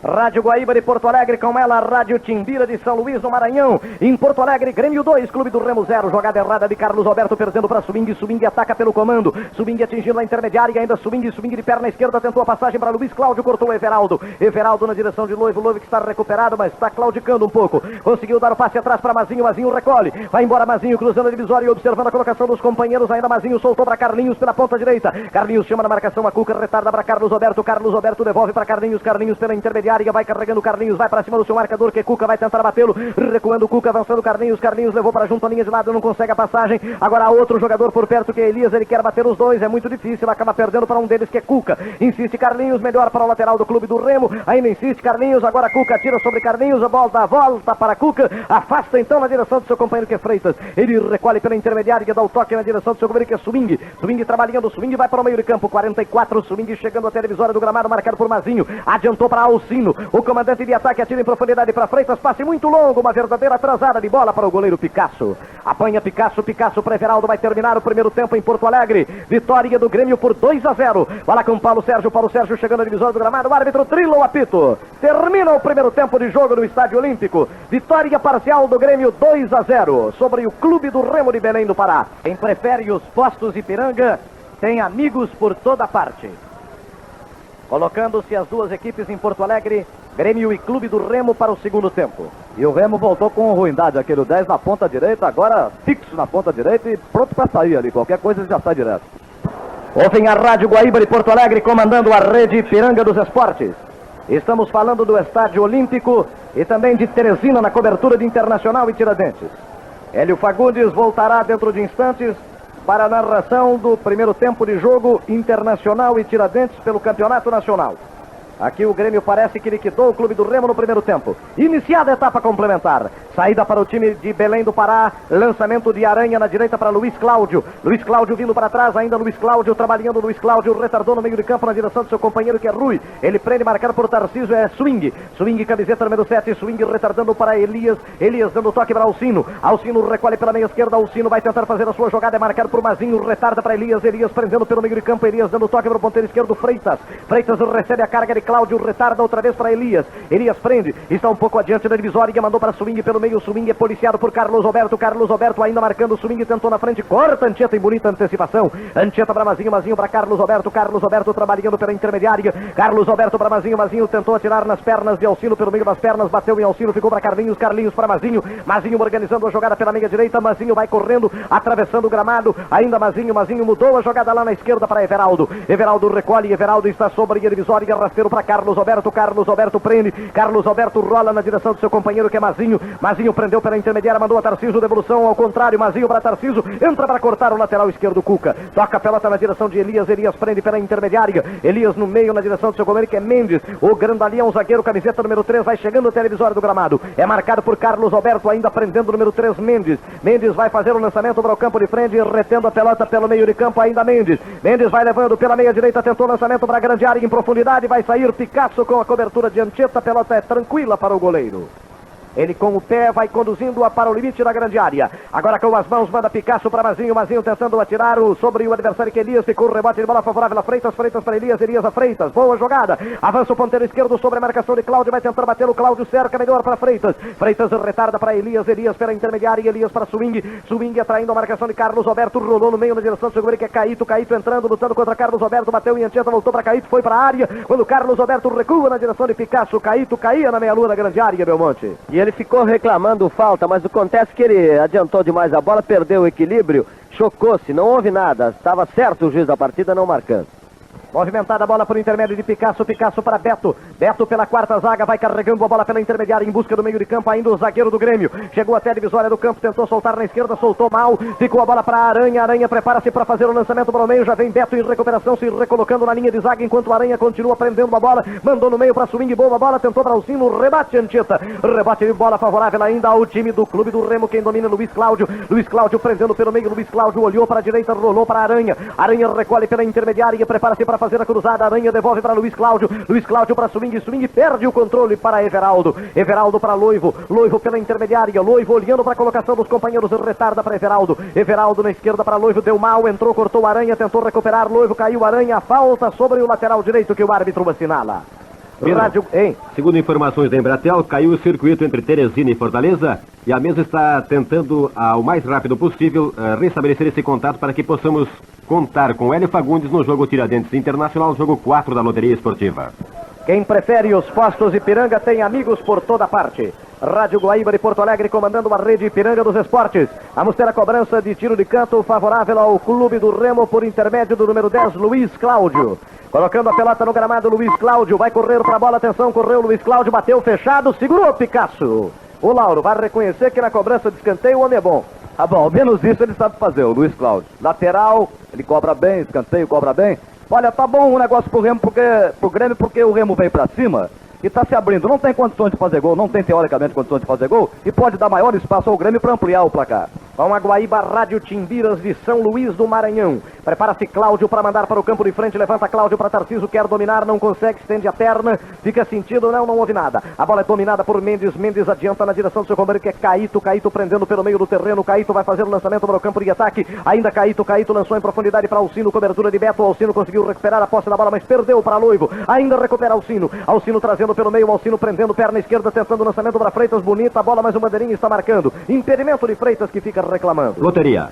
Rádio Guaíba de Porto Alegre, com ela, Rádio Timbira de São Luís, no Maranhão. Em Porto Alegre, Grêmio 2, Clube do Remo 0. Jogada errada de Carlos Roberto, perdendo para Swing. Swing ataca pelo comando. Swing atingindo a intermediária, ainda Swing de perna esquerda, tentou a passagem para Luiz Cláudio, cortou o Everaldo. Everaldo na direção de Loivo. Loivo que está recuperado, mas está claudicando um pouco. Conseguiu dar o passe atrás para Mazinho. Mazinho recolhe. Vai embora Mazinho, cruzando a divisória e observando a colocação dos companheiros. Ainda Mazinho soltou para Carlinhos pela ponta direita. Carlinhos chama na marcação a Cuca, retarda para Carlos Roberto. Carlos Roberto devolve para Carlinhos. Carlinhos pela intermediária, vai carregando Carlinhos, vai para cima do seu marcador, que Cuca vai tentar batê-lo, recuando Cuca, avançando Carlinhos. Carlinhos levou para junto a linha de lado, não consegue a passagem. Agora há outro jogador por perto, que é Elias, ele quer bater os dois, é muito difícil, acaba perdendo para um deles, que é Cuca. Insiste Carlinhos, melhor para o lateral do Clube do Remo, ainda insiste Carlinhos, agora Cuca tira sobre Carlinhos, a bola dá volta para Cuca, afasta então na direção do seu companheiro, que é Freitas. Ele recolhe pela intermediária, que dá o toque na direção do seu companheiro, que é Swing. Swing trabalhando, Swing vai para o meio de campo, 44, Swing chegando até a divisória do gramado, marcado por Mazinho, adiantou para Alcino. Alcino. O comandante de ataque atira em profundidade para Freitas, passe muito longo, uma verdadeira atrasada de bola para o goleiro Picasso. Apanha Picasso para Everaldo, vai terminar o primeiro tempo em Porto Alegre. Vitória do Grêmio por 2-0. Bola com Paulo Sérgio chegando na divisória do gramado, o árbitro trila o apito. Termina o primeiro tempo de jogo no Estádio Olímpico. Vitória parcial do Grêmio 2-0 sobre o Clube do Remo de Belém do Pará. Quem prefere os postos Ipiranga tem amigos por toda parte. Colocando-se as duas equipes em Porto Alegre, Grêmio e Clube do Remo para o segundo tempo. E o Remo voltou com ruindade, aquele 10 na ponta direita, agora fixo na ponta direita e pronto para sair ali. Qualquer coisa ele já sai direto. Ouvem a Rádio Guaíba de Porto Alegre, comandando a rede Ipiranga dos Esportes. Estamos falando do Estádio Olímpico e também de Teresina na cobertura de Internacional e Tiradentes. Hélio Fagundes voltará dentro de instantes para a narração do primeiro tempo de jogo Internacional e Tiradentes pelo Campeonato Nacional. Aqui o Grêmio parece que liquidou o Clube do Remo no primeiro tempo. Iniciada a etapa complementar. Saída para o time de Belém do Pará. Lançamento de Aranha na direita para Luiz Cláudio. Luiz Cláudio vindo para trás. Ainda Luiz Cláudio trabalhando. Luiz Cláudio retardou no meio de campo na direção do seu companheiro que é Rui. Ele prende, marcado por Tarcísio, é Swing. Swing, camiseta número 7. Swing retardando para Elias. Elias dando toque para Alcino. Alcino recolhe pela meia esquerda. Alcino vai tentar fazer a sua jogada. É marcado por Mazinho. Retarda para Elias. Elias prendendo pelo meio de campo. Elias dando toque para o ponteiro esquerdo Freitas. Freitas recebe a carga de Cláudio. Retarda outra vez para Elias. Elias prende. Está um pouco adiante da divisória e mandou para Swing pelo meio. Swing é policiado por Carlos Roberto. Carlos Roberto ainda marcando. Swing tentou na frente. Corta Anchieta em bonita antecipação. Anchieta para Mazinho. Mazinho para Carlos Roberto. Carlos Roberto trabalhando pela intermediária. Carlos Roberto para Mazinho. Mazinho tentou atirar nas pernas de Alcino pelo meio das pernas. Bateu em Alcino. Ficou para Carlinhos. Carlinhos para Mazinho. Mazinho organizando a jogada pela meia direita. Mazinho vai correndo, atravessando o gramado. Ainda Mazinho. Mazinho mudou a jogada lá na esquerda para Everaldo. Everaldo recolhe. Everaldo está sobre a divisória. Rasteiro para Carlos Roberto. Carlos Roberto prende. Carlos Roberto rola na direção do seu companheiro que é Mazinho. Mazinho prendeu pela intermediária. Mandou a Tarcísio. Devolução ao contrário. Mazinho para Tarcísio. Entra para cortar o lateral esquerdo Cuca. Toca a pelota na direção de Elias. Elias prende pela intermediária. Elias no meio na direção do seu companheiro que é Mendes. O grandalhão zagueiro, camiseta número 3, vai chegando até a divisória do gramado. É marcado por Carlos Roberto, ainda prendendo o número 3, Mendes. Mendes vai fazer o lançamento para o campo de frente, retendo a pelota pelo meio de campo, ainda Mendes. Mendes vai levando pela meia direita, tentou o lançamento para a grande área em profundidade, vai sair Picasso com a cobertura de Anchieta, a pelota é tranquila para o goleiro. Ele com o pé vai conduzindo-a para o limite da grande área. Agora com as mãos manda Picasso para Mazinho. Mazinho tentando atirar sobre o adversário que Elias. Ficou o rebote de bola favorável a Freitas. Freitas para Elias. Elias a Freitas. Boa jogada. Avança o ponteiro esquerdo sobre a marcação de Cláudio. Vai tentar bater o Cláudio. Cerca melhor para Freitas. Freitas retarda para Elias. Elias pela intermediária. Elias para Swing. Swing atraindo a marcação de Carlos Roberto. Rolou no meio na direção do seu goleiro que é Caíto. Caíto entrando, lutando contra Carlos Roberto. Bateu em Anchieta. Voltou para Caíto. Foi para a área. Quando Carlos Roberto recua na direção de Picasso. Caíto caía na meia-lua da grande área, Belmonte. E ele ficou reclamando falta, mas acontece que ele adiantou demais a bola, perdeu o equilíbrio, chocou-se, não houve nada, estava certo o juiz da partida não marcando. Movimentada a bola por intermédio de Picasso. Picasso para Beto. Beto pela quarta zaga. Vai carregando a bola pela intermediária em busca do meio de campo. Ainda o zagueiro do Grêmio. Chegou até a divisória do campo. Tentou soltar na esquerda. Soltou mal. Ficou a bola para Aranha. Aranha prepara-se para fazer o lançamento para o meio. Já vem Beto em recuperação. Se recolocando na linha de zaga. Enquanto Aranha continua prendendo a bola. Mandou no meio para Swing. Boa bola. Tentou para Alcino. Rebate Anchieta. Rebate de bola favorável ainda ao time do Clube do Remo. Quem domina Luiz Cláudio. Luiz Cláudio prendendo pelo meio. Luiz Cláudio olhou para a direita. Rolou para Aranha. Aranha recolhe pela intermediária. Prepara-se para fazer a cruzada. Aranha devolve para Luiz Cláudio. Luiz Cláudio para Swing. Swing perde o controle para Everaldo. Everaldo para Loivo. Loivo pela intermediária. Loivo olhando para a colocação dos companheiros. Retarda para Everaldo. Everaldo na esquerda para Loivo. Deu mal. Entrou, cortou Aranha. Tentou recuperar. Loivo caiu. Aranha. Falta sobre o lateral direito que o árbitro assinala. Rádio... Segundo informações da Embratel, caiu o circuito entre Teresina e Fortaleza e a mesa está tentando, ao mais rápido possível, restabelecer esse contato para que possamos contar com Hélio Fagundes no jogo Tiradentes Internacional, jogo 4 da Loteria Esportiva. Quem prefere os postos Ipiranga tem amigos por toda parte. Rádio Guaíba de Porto Alegre comandando a rede Ipiranga dos Esportes. Vamos ter a cobrança de tiro de canto favorável ao Clube do Remo por intermédio do número 10, Luiz Cláudio. Colocando a pelota no gramado, Luiz Cláudio vai correr para a bola, atenção, correu Luiz Cláudio, bateu fechado, segurou Picasso. O Lauro vai reconhecer que na cobrança de escanteio o homem é bom. Ah bom, ao menos isso ele sabe fazer, o Luiz Cláudio. Lateral, ele cobra bem, escanteio cobra bem. Olha, tá bom o negócio pro Grêmio porque o Remo vem pra cima e tá se abrindo. Não tem condições de fazer gol, não tem teoricamente condições de fazer gol e pode dar maior espaço ao Grêmio para ampliar o placar. com a Guaíba Rádio Timbiras de São Luís do Maranhão. Prepara-se Cláudio para mandar para o campo de frente, levanta Cláudio para Tarcísio, quer dominar, não consegue, estende a perna, fica sentido, não houve nada. A bola é dominada por Mendes, Mendes adianta na direção do seu companheiro que é Caíto, Caíto prendendo pelo meio do terreno, Caíto vai fazer o lançamento para o campo de ataque, ainda Caíto lançou em profundidade para Alcino, cobertura de Beto, Alcino conseguiu recuperar a posse da bola, mas perdeu para Loivo, ainda recupera Alcino trazendo pelo meio, Alcino prendendo perna esquerda, tentando o lançamento para Freitas, bonita a bola, mas o bandeirinha está marcando, impedimento de Freitas que fica reclamando. Loteria.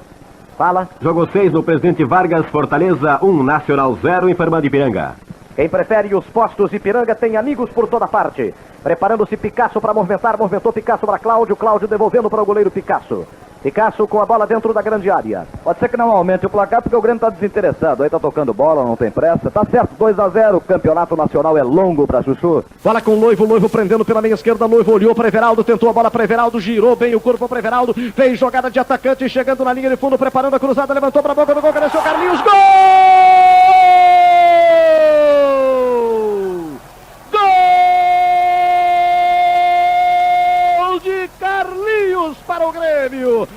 Fala. Jogo 6 no Presidente Vargas, Fortaleza 1, Nacional 0 em Fernando de Ipiranga. Quem prefere os postos Ipiranga tem amigos por toda parte. Preparando-se Picasso para movimentar, movimentou Picasso para Cláudio, Cláudio devolvendo para o goleiro Picasso. Picasso com a bola dentro da grande área. Pode ser que não aumente o placar porque o Grêmio está desinteressado. Aí tá tocando bola, não tem pressa. Tá certo, 2-0. O campeonato nacional é longo para Chuchu. Bola com Loivo, Loivo prendendo pela meia esquerda. Loivo olhou para Everaldo, tentou a bola para Everaldo, girou bem o corpo para Everaldo. Fez jogada de atacante, chegando na linha de fundo, preparando a cruzada, levantou para a boca do gol, cresceu Carlinhos. Gol! Gol de Carlinhos para o Grêmio.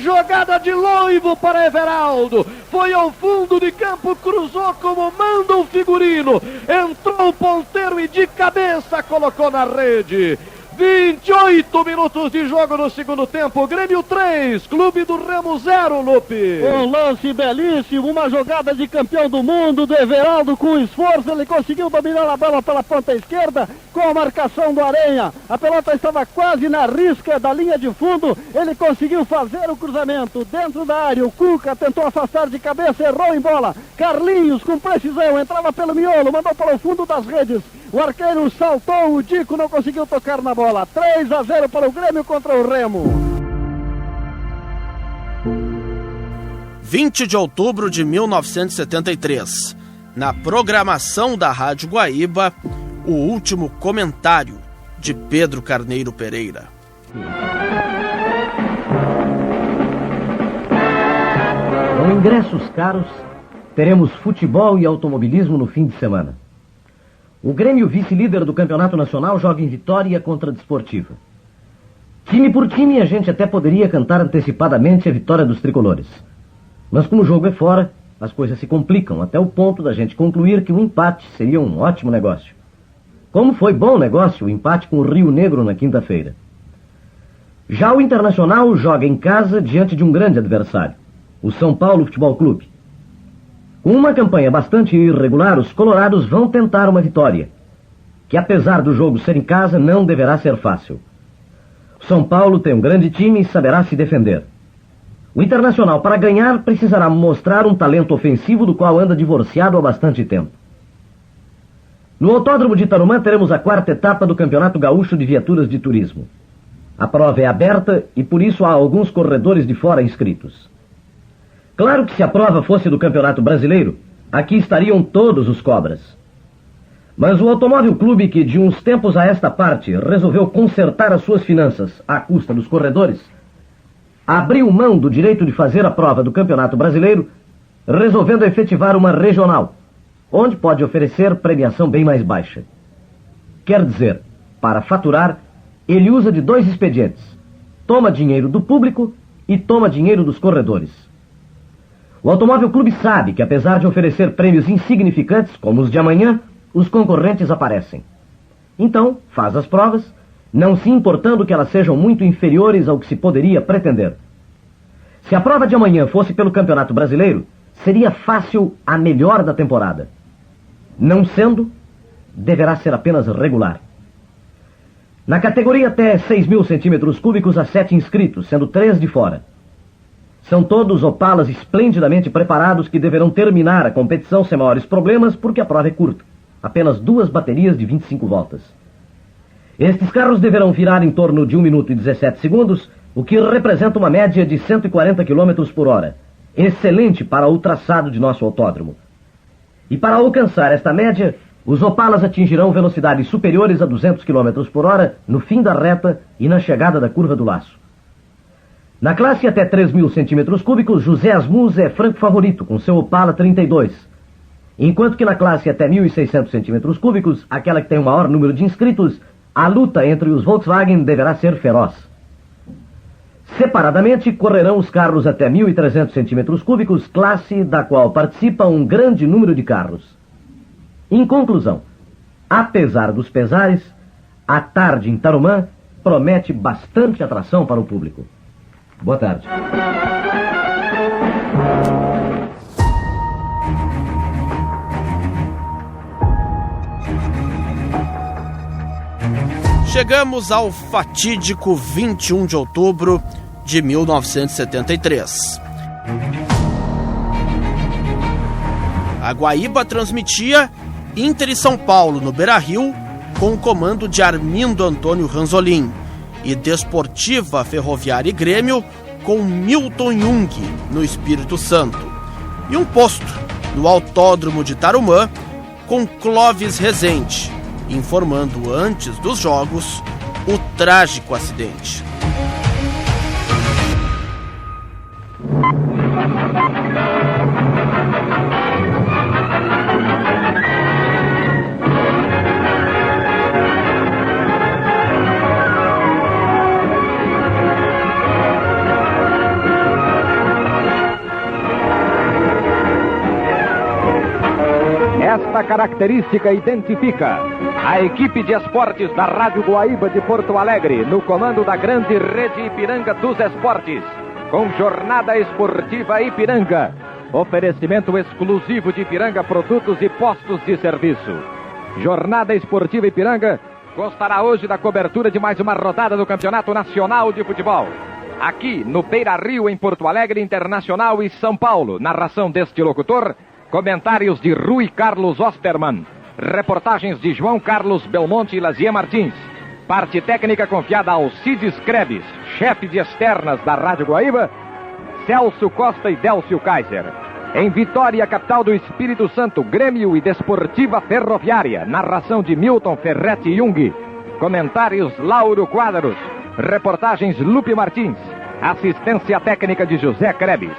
Jogada de Loivo para Everaldo, foi ao fundo de campo, cruzou como manda o figurino, entrou o ponteiro e de cabeça colocou na rede. 28 minutos de jogo no segundo tempo, Grêmio 3, Clube do Remo 0, Lupe. Um lance belíssimo, uma jogada de campeão do mundo do Everaldo com esforço, ele conseguiu dominar a bola pela ponta esquerda com a marcação do Aranha. A pelota estava quase na risca da linha de fundo, ele conseguiu fazer o cruzamento dentro da área, o Cuca tentou afastar de cabeça, errou em bola. Carlinhos com precisão, entrava pelo miolo, mandou para o fundo das redes. O arqueiro saltou, o Dico não conseguiu tocar na bola. 3-0 para o Grêmio contra o Remo. 20 de outubro de 1973. Na programação da Rádio Guaíba, o último comentário de Pedro Carneiro Pereira. Com ingressos caros, teremos futebol e automobilismo no fim de semana. O Grêmio, vice-líder do Campeonato Nacional, joga em Vitória contra a Desportiva. Time por time, a gente até poderia cantar antecipadamente a vitória dos tricolores. Mas como o jogo é fora, as coisas se complicam, até o ponto da gente concluir que o empate seria um ótimo negócio. Como foi bom negócio o empate com o Rio Negro na quinta-feira. Já o Internacional joga em casa diante de um grande adversário, o São Paulo Futebol Clube. Com uma campanha bastante irregular, os colorados vão tentar uma vitória, que apesar do jogo ser em casa, não deverá ser fácil. O São Paulo tem um grande time e saberá se defender. O Internacional, para ganhar, precisará mostrar um talento ofensivo do qual anda divorciado há bastante tempo. No Autódromo de Tarumã teremos a quarta etapa do Campeonato Gaúcho de Viaturas de Turismo. A prova é aberta e por isso há alguns corredores de fora inscritos. Claro que se a prova fosse do Campeonato Brasileiro, aqui estariam todos os cobras. Mas o Automóvel Clube, que de uns tempos a esta parte resolveu consertar as suas finanças à custa dos corredores, abriu mão do direito de fazer a prova do Campeonato Brasileiro, resolvendo efetivar uma regional, onde pode oferecer premiação bem mais baixa. Quer dizer, para faturar, ele usa de dois expedientes: toma dinheiro do público e toma dinheiro dos corredores. O Automóvel Clube sabe que, apesar de oferecer prêmios insignificantes, como os de amanhã, os concorrentes aparecem. Então, faz as provas, não se importando que elas sejam muito inferiores ao que se poderia pretender. Se a prova de amanhã fosse pelo Campeonato Brasileiro, seria fácil a melhor da temporada. Não sendo, deverá ser apenas regular. Na categoria até 6.000 centímetros cúbicos, há 7 inscritos, sendo 3 de fora. São todos Opalas esplendidamente preparados que deverão terminar a competição sem maiores problemas, porque a prova é curta. Apenas 2 baterias de 25 voltas. Estes carros deverão virar em torno de 1 minuto e 17 segundos, o que representa uma média de 140 km por hora. Excelente para o traçado de nosso autódromo. E para alcançar esta média, os Opalas atingirão velocidades superiores a 200 km por hora no fim da reta e na chegada da curva do laço. Na classe até 3.000 centímetros cúbicos, José Asmus é franco favorito, com seu Opala 32. Enquanto que na classe até 1.600 centímetros cúbicos, aquela que tem o maior número de inscritos, a luta entre os Volkswagen deverá ser feroz. Separadamente, correrão os carros até 1.300 centímetros cúbicos, classe da qual participa um grande número de carros. Em conclusão, apesar dos pesares, a tarde em Tarumã promete bastante atração para o público. Boa tarde. Chegamos ao fatídico 21 de outubro de 1973. A Guaíba transmitia Inter e São Paulo no Beira-Rio com o comando de Armindo Antônio Ranzolin e Desportiva, Ferroviária e Grêmio com Milton Jung no Espírito Santo e um posto no Autódromo de Tarumã com Clóvis Rezende, informando antes dos jogos o trágico acidente. Esta característica identifica a equipe de esportes da Rádio Guaíba de Porto Alegre, no comando da grande rede Ipiranga dos Esportes, com Jornada Esportiva Ipiranga, oferecimento exclusivo de Ipiranga Produtos e Postos de Serviço. Jornada Esportiva Ipiranga gostará hoje da cobertura de mais uma rodada do Campeonato Nacional de Futebol. Aqui no Beira-Rio, em Porto Alegre, Internacional e São Paulo. Narração deste locutor, comentários de Rui Carlos Osterman, reportagens de João Carlos Belmonte e Lazier Martins, parte técnica confiada ao Cides Krebs, chefe de externas da Rádio Guaíba, Celso Costa e Délcio Kaiser. Em Vitória, capital do Espírito Santo, Grêmio e Desportiva Ferroviária, narração de Milton Ferretti Jung, comentários Lauro Quadros, reportagens Lupe Martins, assistência técnica de José Krebs.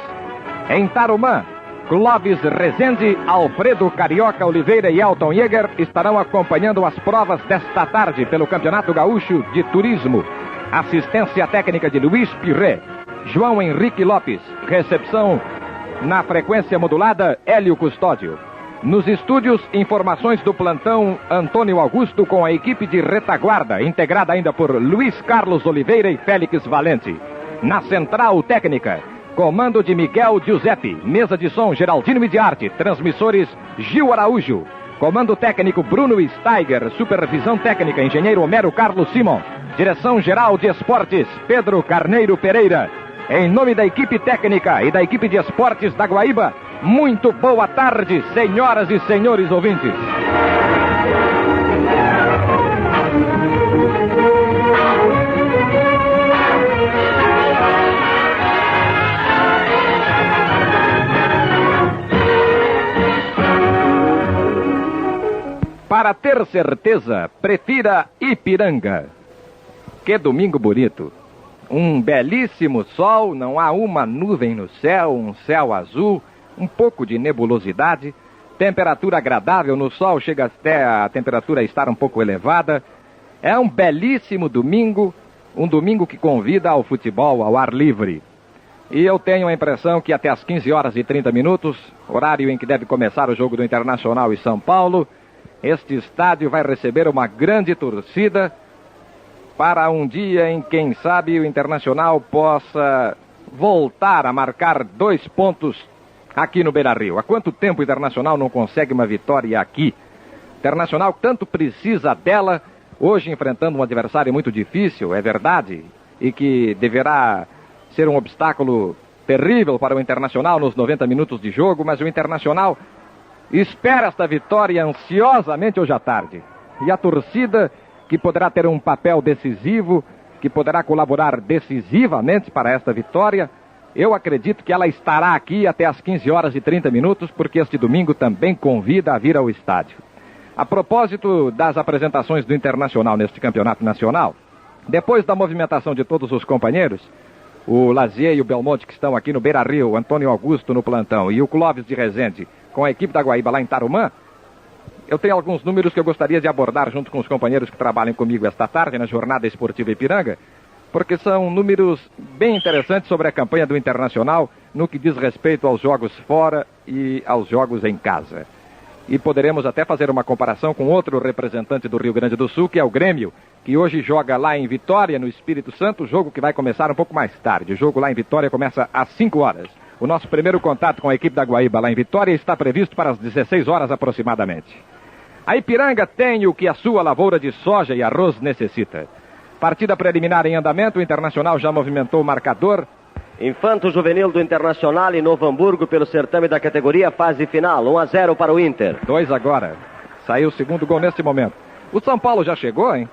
Em Tarumã, Clóvis Rezende, Alfredo Carioca Oliveira e Elton Jäger estarão acompanhando as provas desta tarde pelo Campeonato Gaúcho de Turismo. Assistência técnica de Luiz Pirré, João Henrique Lopes, recepção na frequência modulada Hélio Custódio. Nos estúdios, informações do plantão Antônio Augusto com a equipe de retaguarda, integrada ainda por Luiz Carlos Oliveira e Félix Valente. Na central técnica, comando de Miguel Giuseppe, mesa de som Geraldino Midiarte, transmissores Gil Araújo, comando técnico Bruno Steiger, supervisão técnica engenheiro Homero Carlos Simon, direção geral de esportes Pedro Carneiro Pereira. Em nome da equipe técnica e da equipe de esportes da Guaíba, muito boa tarde, senhoras e senhores ouvintes. Para ter certeza, prefira Ipiranga. Que domingo bonito. Um belíssimo sol, não há uma nuvem no céu, um céu azul, um pouco de nebulosidade, temperatura agradável, no sol chega até a temperatura estar um pouco elevada. É um belíssimo domingo, um domingo que convida ao futebol ao ar livre. E eu tenho a impressão que até às 15 horas e 30 minutos, horário em que deve começar o jogo do Internacional e São Paulo, este estádio vai receber uma grande torcida para um dia em que, quem sabe, o Internacional possa voltar a marcar 2 pontos aqui no Beira-Rio. Há quanto tempo o Internacional não consegue uma vitória aqui? O Internacional tanto precisa dela, hoje enfrentando um adversário muito difícil, é verdade, e que deverá ser um obstáculo terrível para o Internacional nos 90 minutos de jogo, mas o Internacional espera esta vitória ansiosamente hoje à tarde. E a torcida, que poderá ter um papel decisivo, que poderá colaborar decisivamente para esta vitória, eu acredito que ela estará aqui até às 15 horas e 30 minutos, porque este domingo também convida a vir ao estádio. A propósito das apresentações do Internacional neste campeonato nacional, depois da movimentação de todos os companheiros, o Lazier e o Belmonte que estão aqui no Beira-Rio, Antônio Augusto no plantão e o Clóvis de Rezende com a equipe da Guaíba lá em Tarumã, eu tenho alguns números que eu gostaria de abordar junto com os companheiros que trabalham comigo esta tarde na Jornada Esportiva Ipiranga, porque são números bem interessantes sobre a campanha do Internacional no que diz respeito aos jogos fora e aos jogos em casa. E poderemos até fazer uma comparação com outro representante do Rio Grande do Sul, que é o Grêmio, que hoje joga lá em Vitória, no Espírito Santo, jogo que vai começar um pouco mais tarde. O jogo lá em Vitória começa às 5 horas. O nosso primeiro contato com a equipe da Guaíba lá em Vitória está previsto para as 16 horas aproximadamente. A Ipiranga tem o que a sua lavoura de soja e arroz necessita. Partida preliminar em andamento, o Internacional já movimentou o marcador. Infanto Juvenil do Internacional em Novo Hamburgo pelo certame da categoria fase final, 1-0 para o Inter. 2 agora. Saiu o segundo gol nesse momento. O São Paulo já chegou, hein?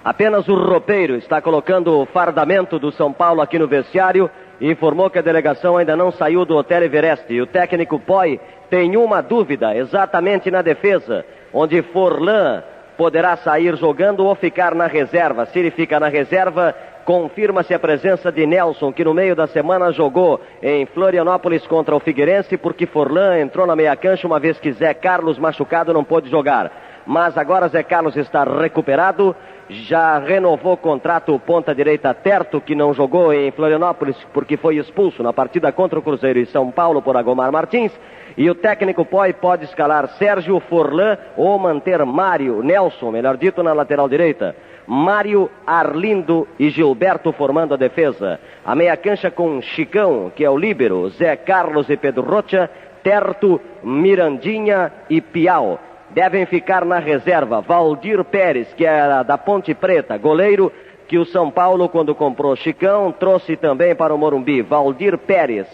Apenas o roupeiro está colocando o fardamento do São Paulo aqui no vestiário e informou que a delegação ainda não saiu do Hotel Everest. E o técnico Poi tem uma dúvida exatamente na defesa, onde Forlan poderá sair jogando ou ficar na reserva. Se ele fica na reserva, confirma-se a presença de Nelson, que no meio da semana jogou em Florianópolis contra o Figueirense, porque Forlan entrou na meia cancha uma vez que Zé Carlos, machucado, não pôde jogar. Mas agora Zé Carlos está recuperado, já renovou o contrato o ponta-direita Terto, que não jogou em Florianópolis porque foi expulso na partida contra o Cruzeiro e São Paulo por Agomar Martins. E o técnico Poi pode escalar Sérgio, Forlan ou manter Mário, Nelson, melhor dito, na lateral direita. Mário, Arlindo e Gilberto formando a defesa. A meia cancha com Chicão, que é o líbero, Zé Carlos e Pedro Rocha, Terto, Mirandinha e Piau. Devem ficar na reserva Valdir Pérez, que era da Ponte Preta, goleiro, que o São Paulo, quando comprou Chicão, trouxe também para o Morumbi. Valdir Pérez.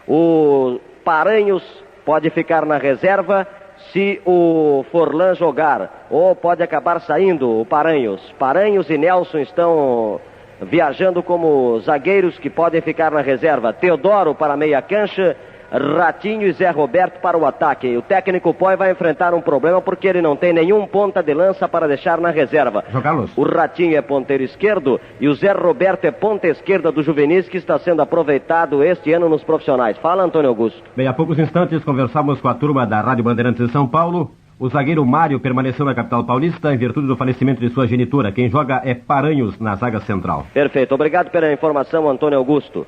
O Paranhos pode ficar na reserva se o Forlan jogar, ou pode acabar saindo o Paranhos. Paranhos e Nelson estão viajando como zagueiros que podem ficar na reserva. Teodoro para a meia cancha, Ratinho e Zé Roberto para o ataque. O técnico Poi vai enfrentar um problema porque ele não tem nenhum ponta de lança para deixar na reserva. O Ratinho é ponteiro esquerdo e o Zé Roberto é ponta esquerda do Juvenis, que está sendo aproveitado este ano nos profissionais. Fala, Antônio Augusto. Bem, há poucos instantes conversamos com a turma da Rádio Bandeirantes de São Paulo. O zagueiro Mário permaneceu na capital paulista em virtude do falecimento de sua genitora. Quem joga é Paranhos na zaga central. Perfeito, obrigado pela informação, Antônio Augusto.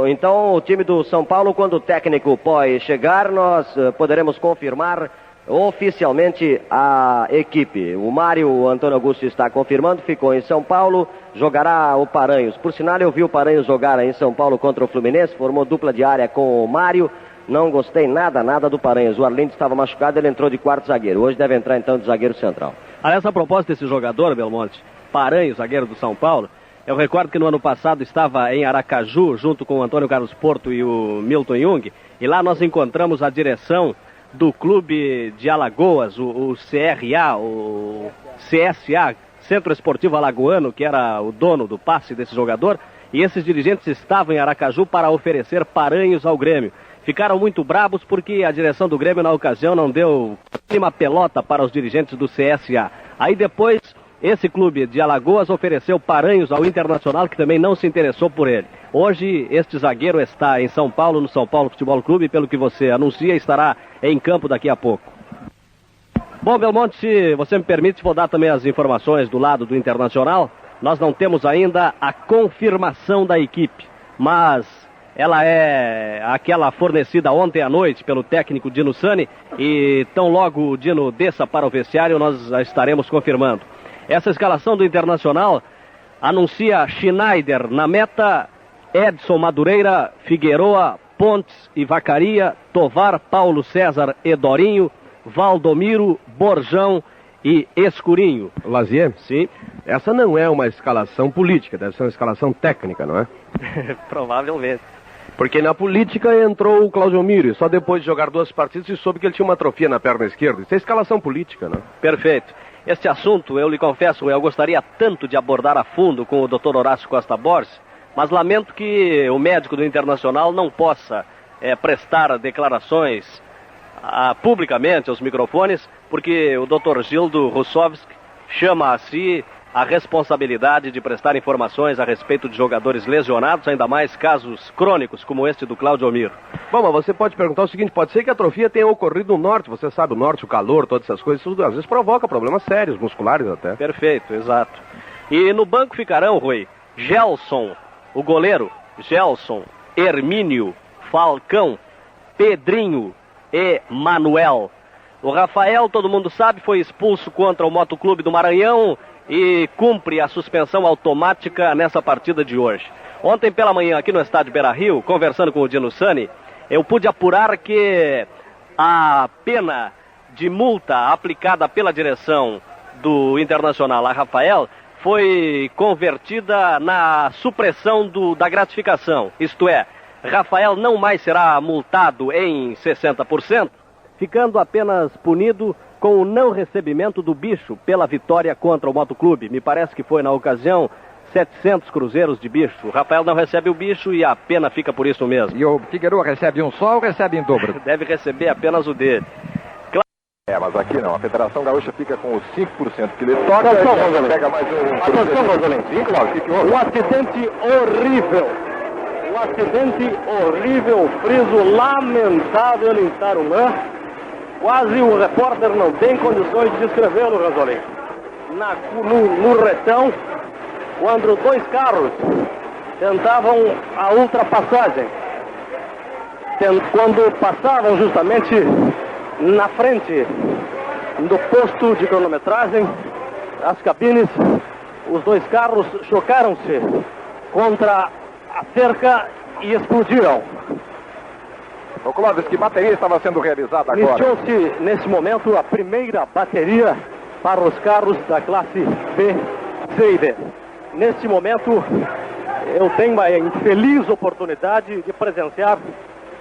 Então, o time do São Paulo, quando o técnico Poi chegar, nós poderemos confirmar oficialmente a equipe. O Mário, o Antônio Augusto está confirmando, ficou em São Paulo, jogará o Paranhos. Por sinal, eu vi o Paranhos jogar em São Paulo contra o Fluminense, formou dupla de área com o Mário. Não gostei nada do Paranhos. O Arlindo estava machucado, ele entrou de quarto zagueiro. Hoje deve entrar então de zagueiro central. Aliás, a propósito desse jogador, Belmonte, Paranhos, zagueiro do São Paulo, eu recordo que no ano passado estava em Aracaju, junto com o Antônio Carlos Porto e o Milton Jung, e lá nós encontramos a direção do clube de Alagoas, o CRA, o CSA, Centro Esportivo Alagoano, que era o dono do passe desse jogador, e esses dirigentes estavam em Aracaju para oferecer Paranhos ao Grêmio. Ficaram muito bravos porque a direção do Grêmio na ocasião não deu uma pelota para os dirigentes do CSA. Aí depois esse clube de Alagoas ofereceu Paranhos ao Internacional, que também não se interessou por ele. Hoje, este zagueiro está em São Paulo, no São Paulo Futebol Clube, pelo que você anuncia, estará em campo daqui a pouco. Bom, Belmonte, se você me permite, vou dar também as informações do lado do Internacional. Nós não temos ainda a confirmação da equipe, mas ela é aquela fornecida ontem à noite pelo técnico Dino Sani, e tão logo o Dino desça para o vestiário, nós a estaremos confirmando. Essa escalação do Internacional anuncia Schneider na meta, Edson Madureira, Figueroa, Pontes e Vacaria, Tovar, Paulo César e Dorinho, Valdomiro, Borjão e Escurinho. Lazier? Sim. Essa não é uma escalação política, deve ser uma escalação técnica, não é? Provavelmente. Porque na política entrou o Cláudio Miro, só depois de jogar 2 partidas e soube que ele tinha uma atrofia na perna esquerda. Isso é escalação política, não é? Perfeito. Este assunto, eu lhe confesso, eu gostaria tanto de abordar a fundo com o Dr. Horácio Costa Borges, mas lamento que o médico do Internacional não possa prestar declarações publicamente aos microfones, porque o Dr. Gildo Russovski chama a si a responsabilidade de prestar informações a respeito de jogadores lesionados, ainda mais casos crônicos como este do Cláudio Miro. Bom, mas você pode perguntar o seguinte, pode ser que a atrofia tenha ocorrido no norte, você sabe, o norte, o calor, todas essas coisas, isso às vezes provoca problemas sérios, musculares até. Perfeito, exato. E no banco ficarão, Rui, Gelson, o goleiro, Gelson, Hermínio, Falcão, Pedrinho e Manuel. O Rafael, todo mundo sabe, foi expulso contra o Motoclube do Maranhão e cumpre a suspensão automática nessa partida de hoje. Ontem pela manhã, aqui no estádio Beira-Rio, conversando com o Dino Sani, eu pude apurar que a pena de multa aplicada pela direção do Internacional a Rafael foi convertida na supressão da gratificação. Isto é, Rafael não mais será multado em 60%, ficando apenas punido com o não recebimento do bicho pela vitória contra o Motoclube. Me parece que foi na ocasião 700 cruzeiros de bicho. O Rafael não recebe o bicho e a pena fica por isso mesmo. E o Figueroa recebe um só ou recebe em dobro? Deve receber apenas o dele. Mas aqui não, a Federação Gaúcha fica com os 5% que lhe toca. Atenção, pega mais um. Atenção, Rosalém. Sim, claro, que houve? Um acidente horrível. Um acidente horrível, friso lamentável em Tarumã. Quase o repórter não tem condições de descrevê-lo, Rosalém. No retão, quando 2 carros tentavam a ultrapassagem. Quando passavam justamente na frente do posto de cronometragem, as cabines, os 2 carros chocaram-se contra a cerca e explodiram. Ô Clóvis, que bateria estava sendo realizada agora? Iniciou-se nesse momento a primeira bateria para os carros da classe B, C e D. Neste momento eu tenho a infeliz oportunidade de presenciar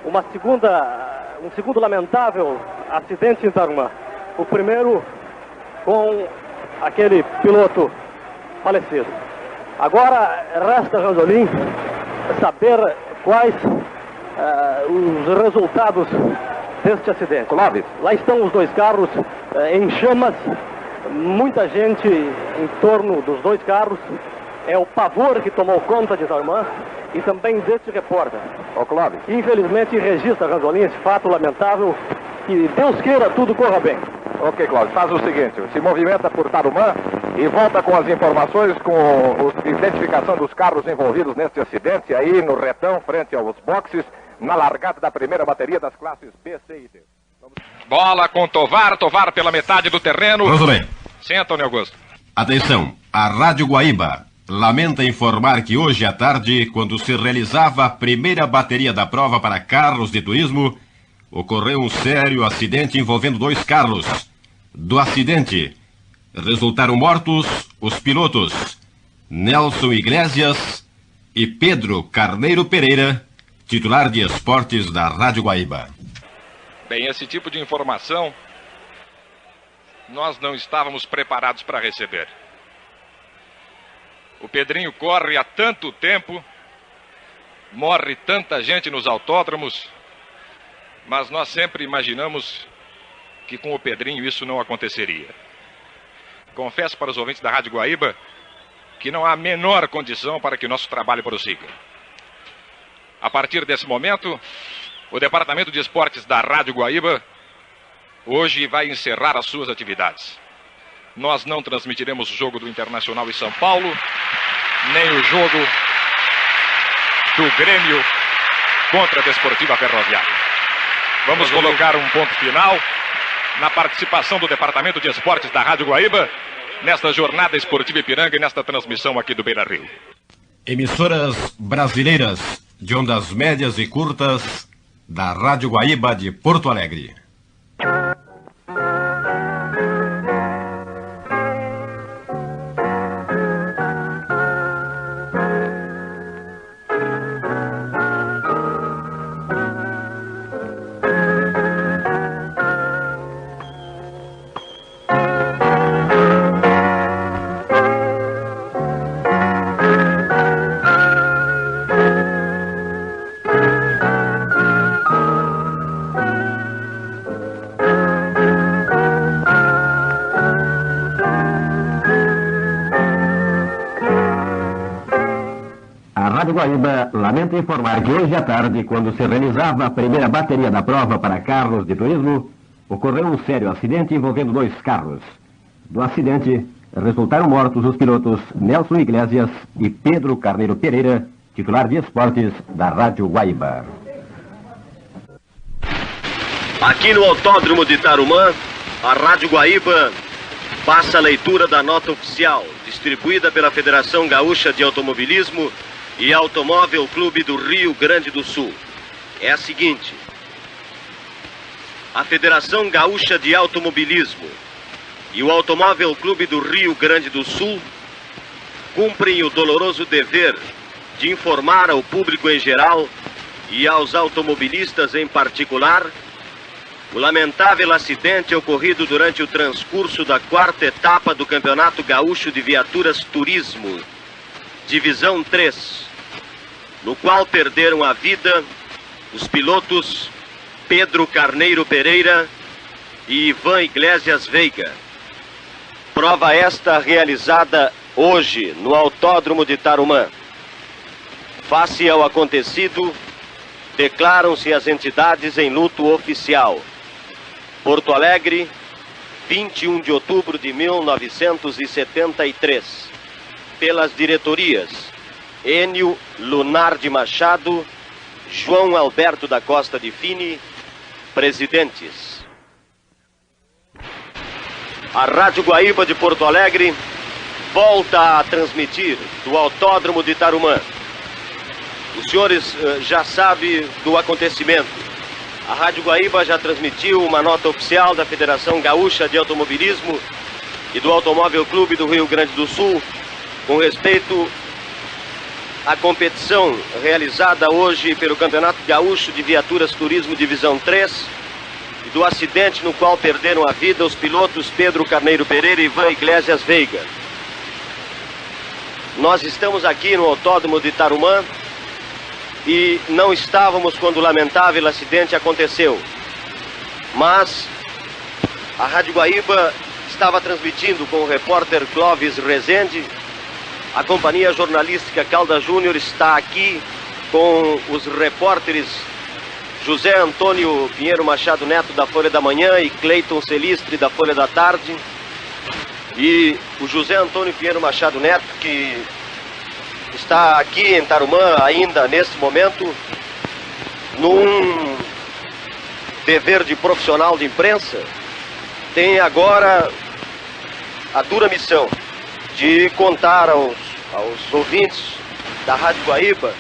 um segundo lamentável acidente em Tarumã. O primeiro com aquele piloto falecido. Agora resta, Ranzolin, saber quais os resultados deste acidente. Clóvis. Lá estão os 2 carros em chamas, muita gente em torno dos 2 carros. É o pavor que tomou conta de Tarumã e também deste repórter. Ô Clóvis. Infelizmente registra, Ranzolin, esse fato lamentável. Que Deus queira tudo corra bem. Ok, Clóvis, faz o seguinte, se movimenta por Tarumã e volta com as informações, com a identificação dos carros envolvidos neste acidente, aí no retão, frente aos boxes, na largada da primeira bateria das classes B, C e D. Bola com Tovar pela metade do terreno. Rosolém. Sim, Antônio Augusto. Atenção, a Rádio Guaíba lamenta informar que hoje à tarde, quando se realizava a primeira bateria da prova para carros de turismo, ocorreu um sério acidente envolvendo 2 carros. Do acidente, resultaram mortos os pilotos Nelson Iglesias e Pedro Carneiro Pereira, titular de esportes da Rádio Guaíba. Bem, esse tipo de informação nós não estávamos preparados para receber. O Pedrinho corre há tanto tempo, morre tanta gente nos autódromos, mas nós sempre imaginamos que com o Pedrinho isso não aconteceria. Confesso para os ouvintes da Rádio Guaíba que não há a menor condição para que nosso trabalho prossiga. A partir desse momento, o Departamento de Esportes da Rádio Guaíba hoje vai encerrar as suas atividades. Nós não transmitiremos o jogo do Internacional em São Paulo, nem o jogo do Grêmio contra a Desportiva Ferroviária. Vamos colocar um ponto final na participação do Departamento de Esportes da Rádio Guaíba nesta jornada esportiva Ipiranga e nesta transmissão aqui do Beira-Rio. Emissoras brasileiras de ondas médias e curtas da Rádio Guaíba de Porto Alegre. Guaíba lamenta informar que hoje à tarde, quando se realizava a primeira bateria da prova para carros de turismo, ocorreu um sério acidente envolvendo 2 carros. Do acidente, resultaram mortos os pilotos Nelson Iglesias e Pedro Carneiro Pereira, titular de esportes da Rádio Guaíba. Aqui no Autódromo de Tarumã, a Rádio Guaíba passa a leitura da nota oficial, distribuída pela Federação Gaúcha de Automobilismo e Automóvel Clube do Rio Grande do Sul. É a seguinte: a Federação Gaúcha de Automobilismo e o Automóvel Clube do Rio Grande do Sul cumprem o doloroso dever de informar ao público em geral e aos automobilistas em particular o lamentável acidente ocorrido durante o transcurso da 4ª etapa do Campeonato Gaúcho de Viaturas Turismo, Divisão 3, no qual perderam a vida os pilotos Pedro Carneiro Pereira e Ivan Iglesias Veiga. Prova esta realizada hoje no Autódromo de Tarumã. Face ao acontecido, declaram-se as entidades em luto oficial. Porto Alegre, 21 de outubro de 1973. Pelas diretorias Enio Lunardi Machado, João Alberto da Costa de Fini, presidentes. A Rádio Guaíba de Porto Alegre volta a transmitir do Autódromo de Tarumã. Os senhores já sabem do acontecimento. A Rádio Guaíba já transmitiu uma nota oficial da Federação Gaúcha de Automobilismo e do Automóvel Clube do Rio Grande do Sul com respeito à competição realizada hoje pelo Campeonato Gaúcho de Viaturas Turismo Divisão 3 e do acidente no qual perderam a vida os pilotos Pedro Carneiro Pereira e Ivan Iglesias Veiga. Nós estamos aqui no Autódromo de Tarumã e não estávamos quando o lamentável acidente aconteceu. Mas a Rádio Guaíba estava transmitindo com o repórter Clóvis Rezende. A companhia jornalística Calda Júnior está aqui com os repórteres José Antônio Pinheiro Machado Neto da Folha da Manhã e Cleiton Celistre da Folha da Tarde. E o José Antônio Pinheiro Machado Neto, que está aqui em Tarumã ainda nesse momento, num dever de profissional de imprensa, tem agora a dura missão de contar aos ouvintes da Rádio Guaíba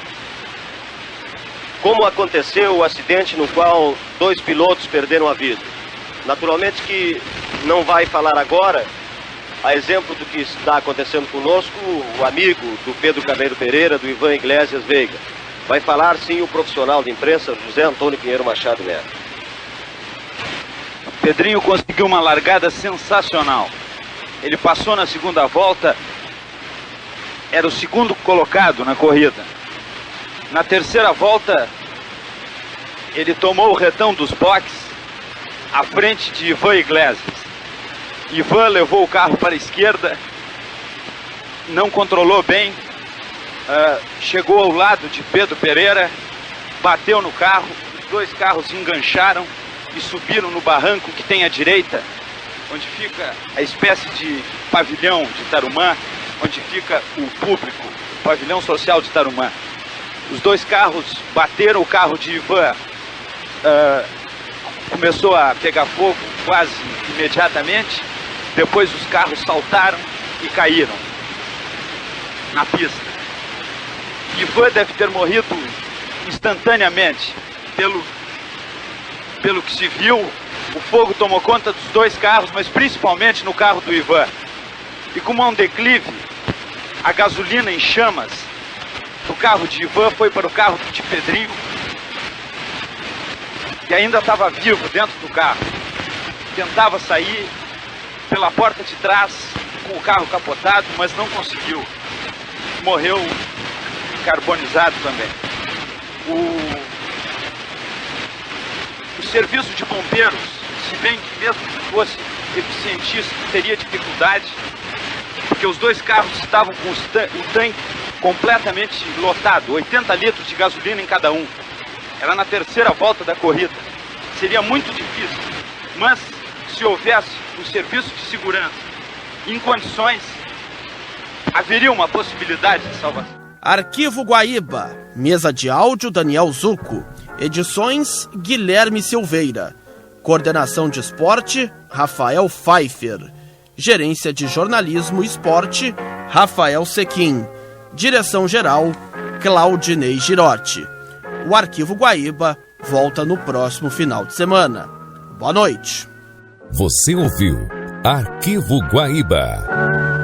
como aconteceu o acidente no qual 2 pilotos perderam a vida. Naturalmente que não vai falar agora, a exemplo do que está acontecendo conosco, o amigo do Pedro Carneiro Pereira, do Ivan Iglesias Veiga. Vai falar sim o profissional de imprensa, José Antônio Pinheiro Machado Neto. Pedrinho conseguiu uma largada sensacional. Ele passou na segunda volta, era o segundo colocado na corrida. Na terceira volta, ele tomou o retão dos boxes à frente de Ivan Iglesias. Ivan levou o carro para a esquerda, não controlou bem, chegou ao lado de Pedro Pereira, bateu no carro, os 2 carros se engancharam e subiram no barranco que tem à direita, onde fica a espécie de pavilhão de Tarumã, onde fica o público, o pavilhão social de Tarumã. Os 2 carros bateram, o carro de Ivan começou a pegar fogo quase imediatamente. Depois os carros saltaram e caíram na pista. Ivan deve ter morrido instantaneamente. Pelo que se viu, o fogo tomou conta dos 2 carros, mas principalmente no carro do Ivan. E como há um declive, a gasolina em chamas do carro de Ivan foi para o carro de Pedrinho, que ainda estava vivo dentro do carro. Tentava sair pela porta de trás com o carro capotado, mas não conseguiu. Morreu carbonizado também. O serviço de bombeiros, se bem que mesmo que fosse eficientíssimo, teria dificuldade, porque os 2 carros estavam com o tanque completamente lotado, 80 litros de gasolina em cada um. Era na terceira volta da corrida. Seria muito difícil, mas se houvesse um serviço de segurança em condições, haveria uma possibilidade de salvação. Arquivo Guaíba, mesa de áudio Daniel Zucco, edições Guilherme Silveira, coordenação de esporte Rafael Pfeiffer, gerência de jornalismo e esporte Rafael Sequim, direção geral Claudinei Girotti. O Arquivo Guaíba volta no próximo final de semana. Boa noite. Você ouviu Arquivo Guaíba.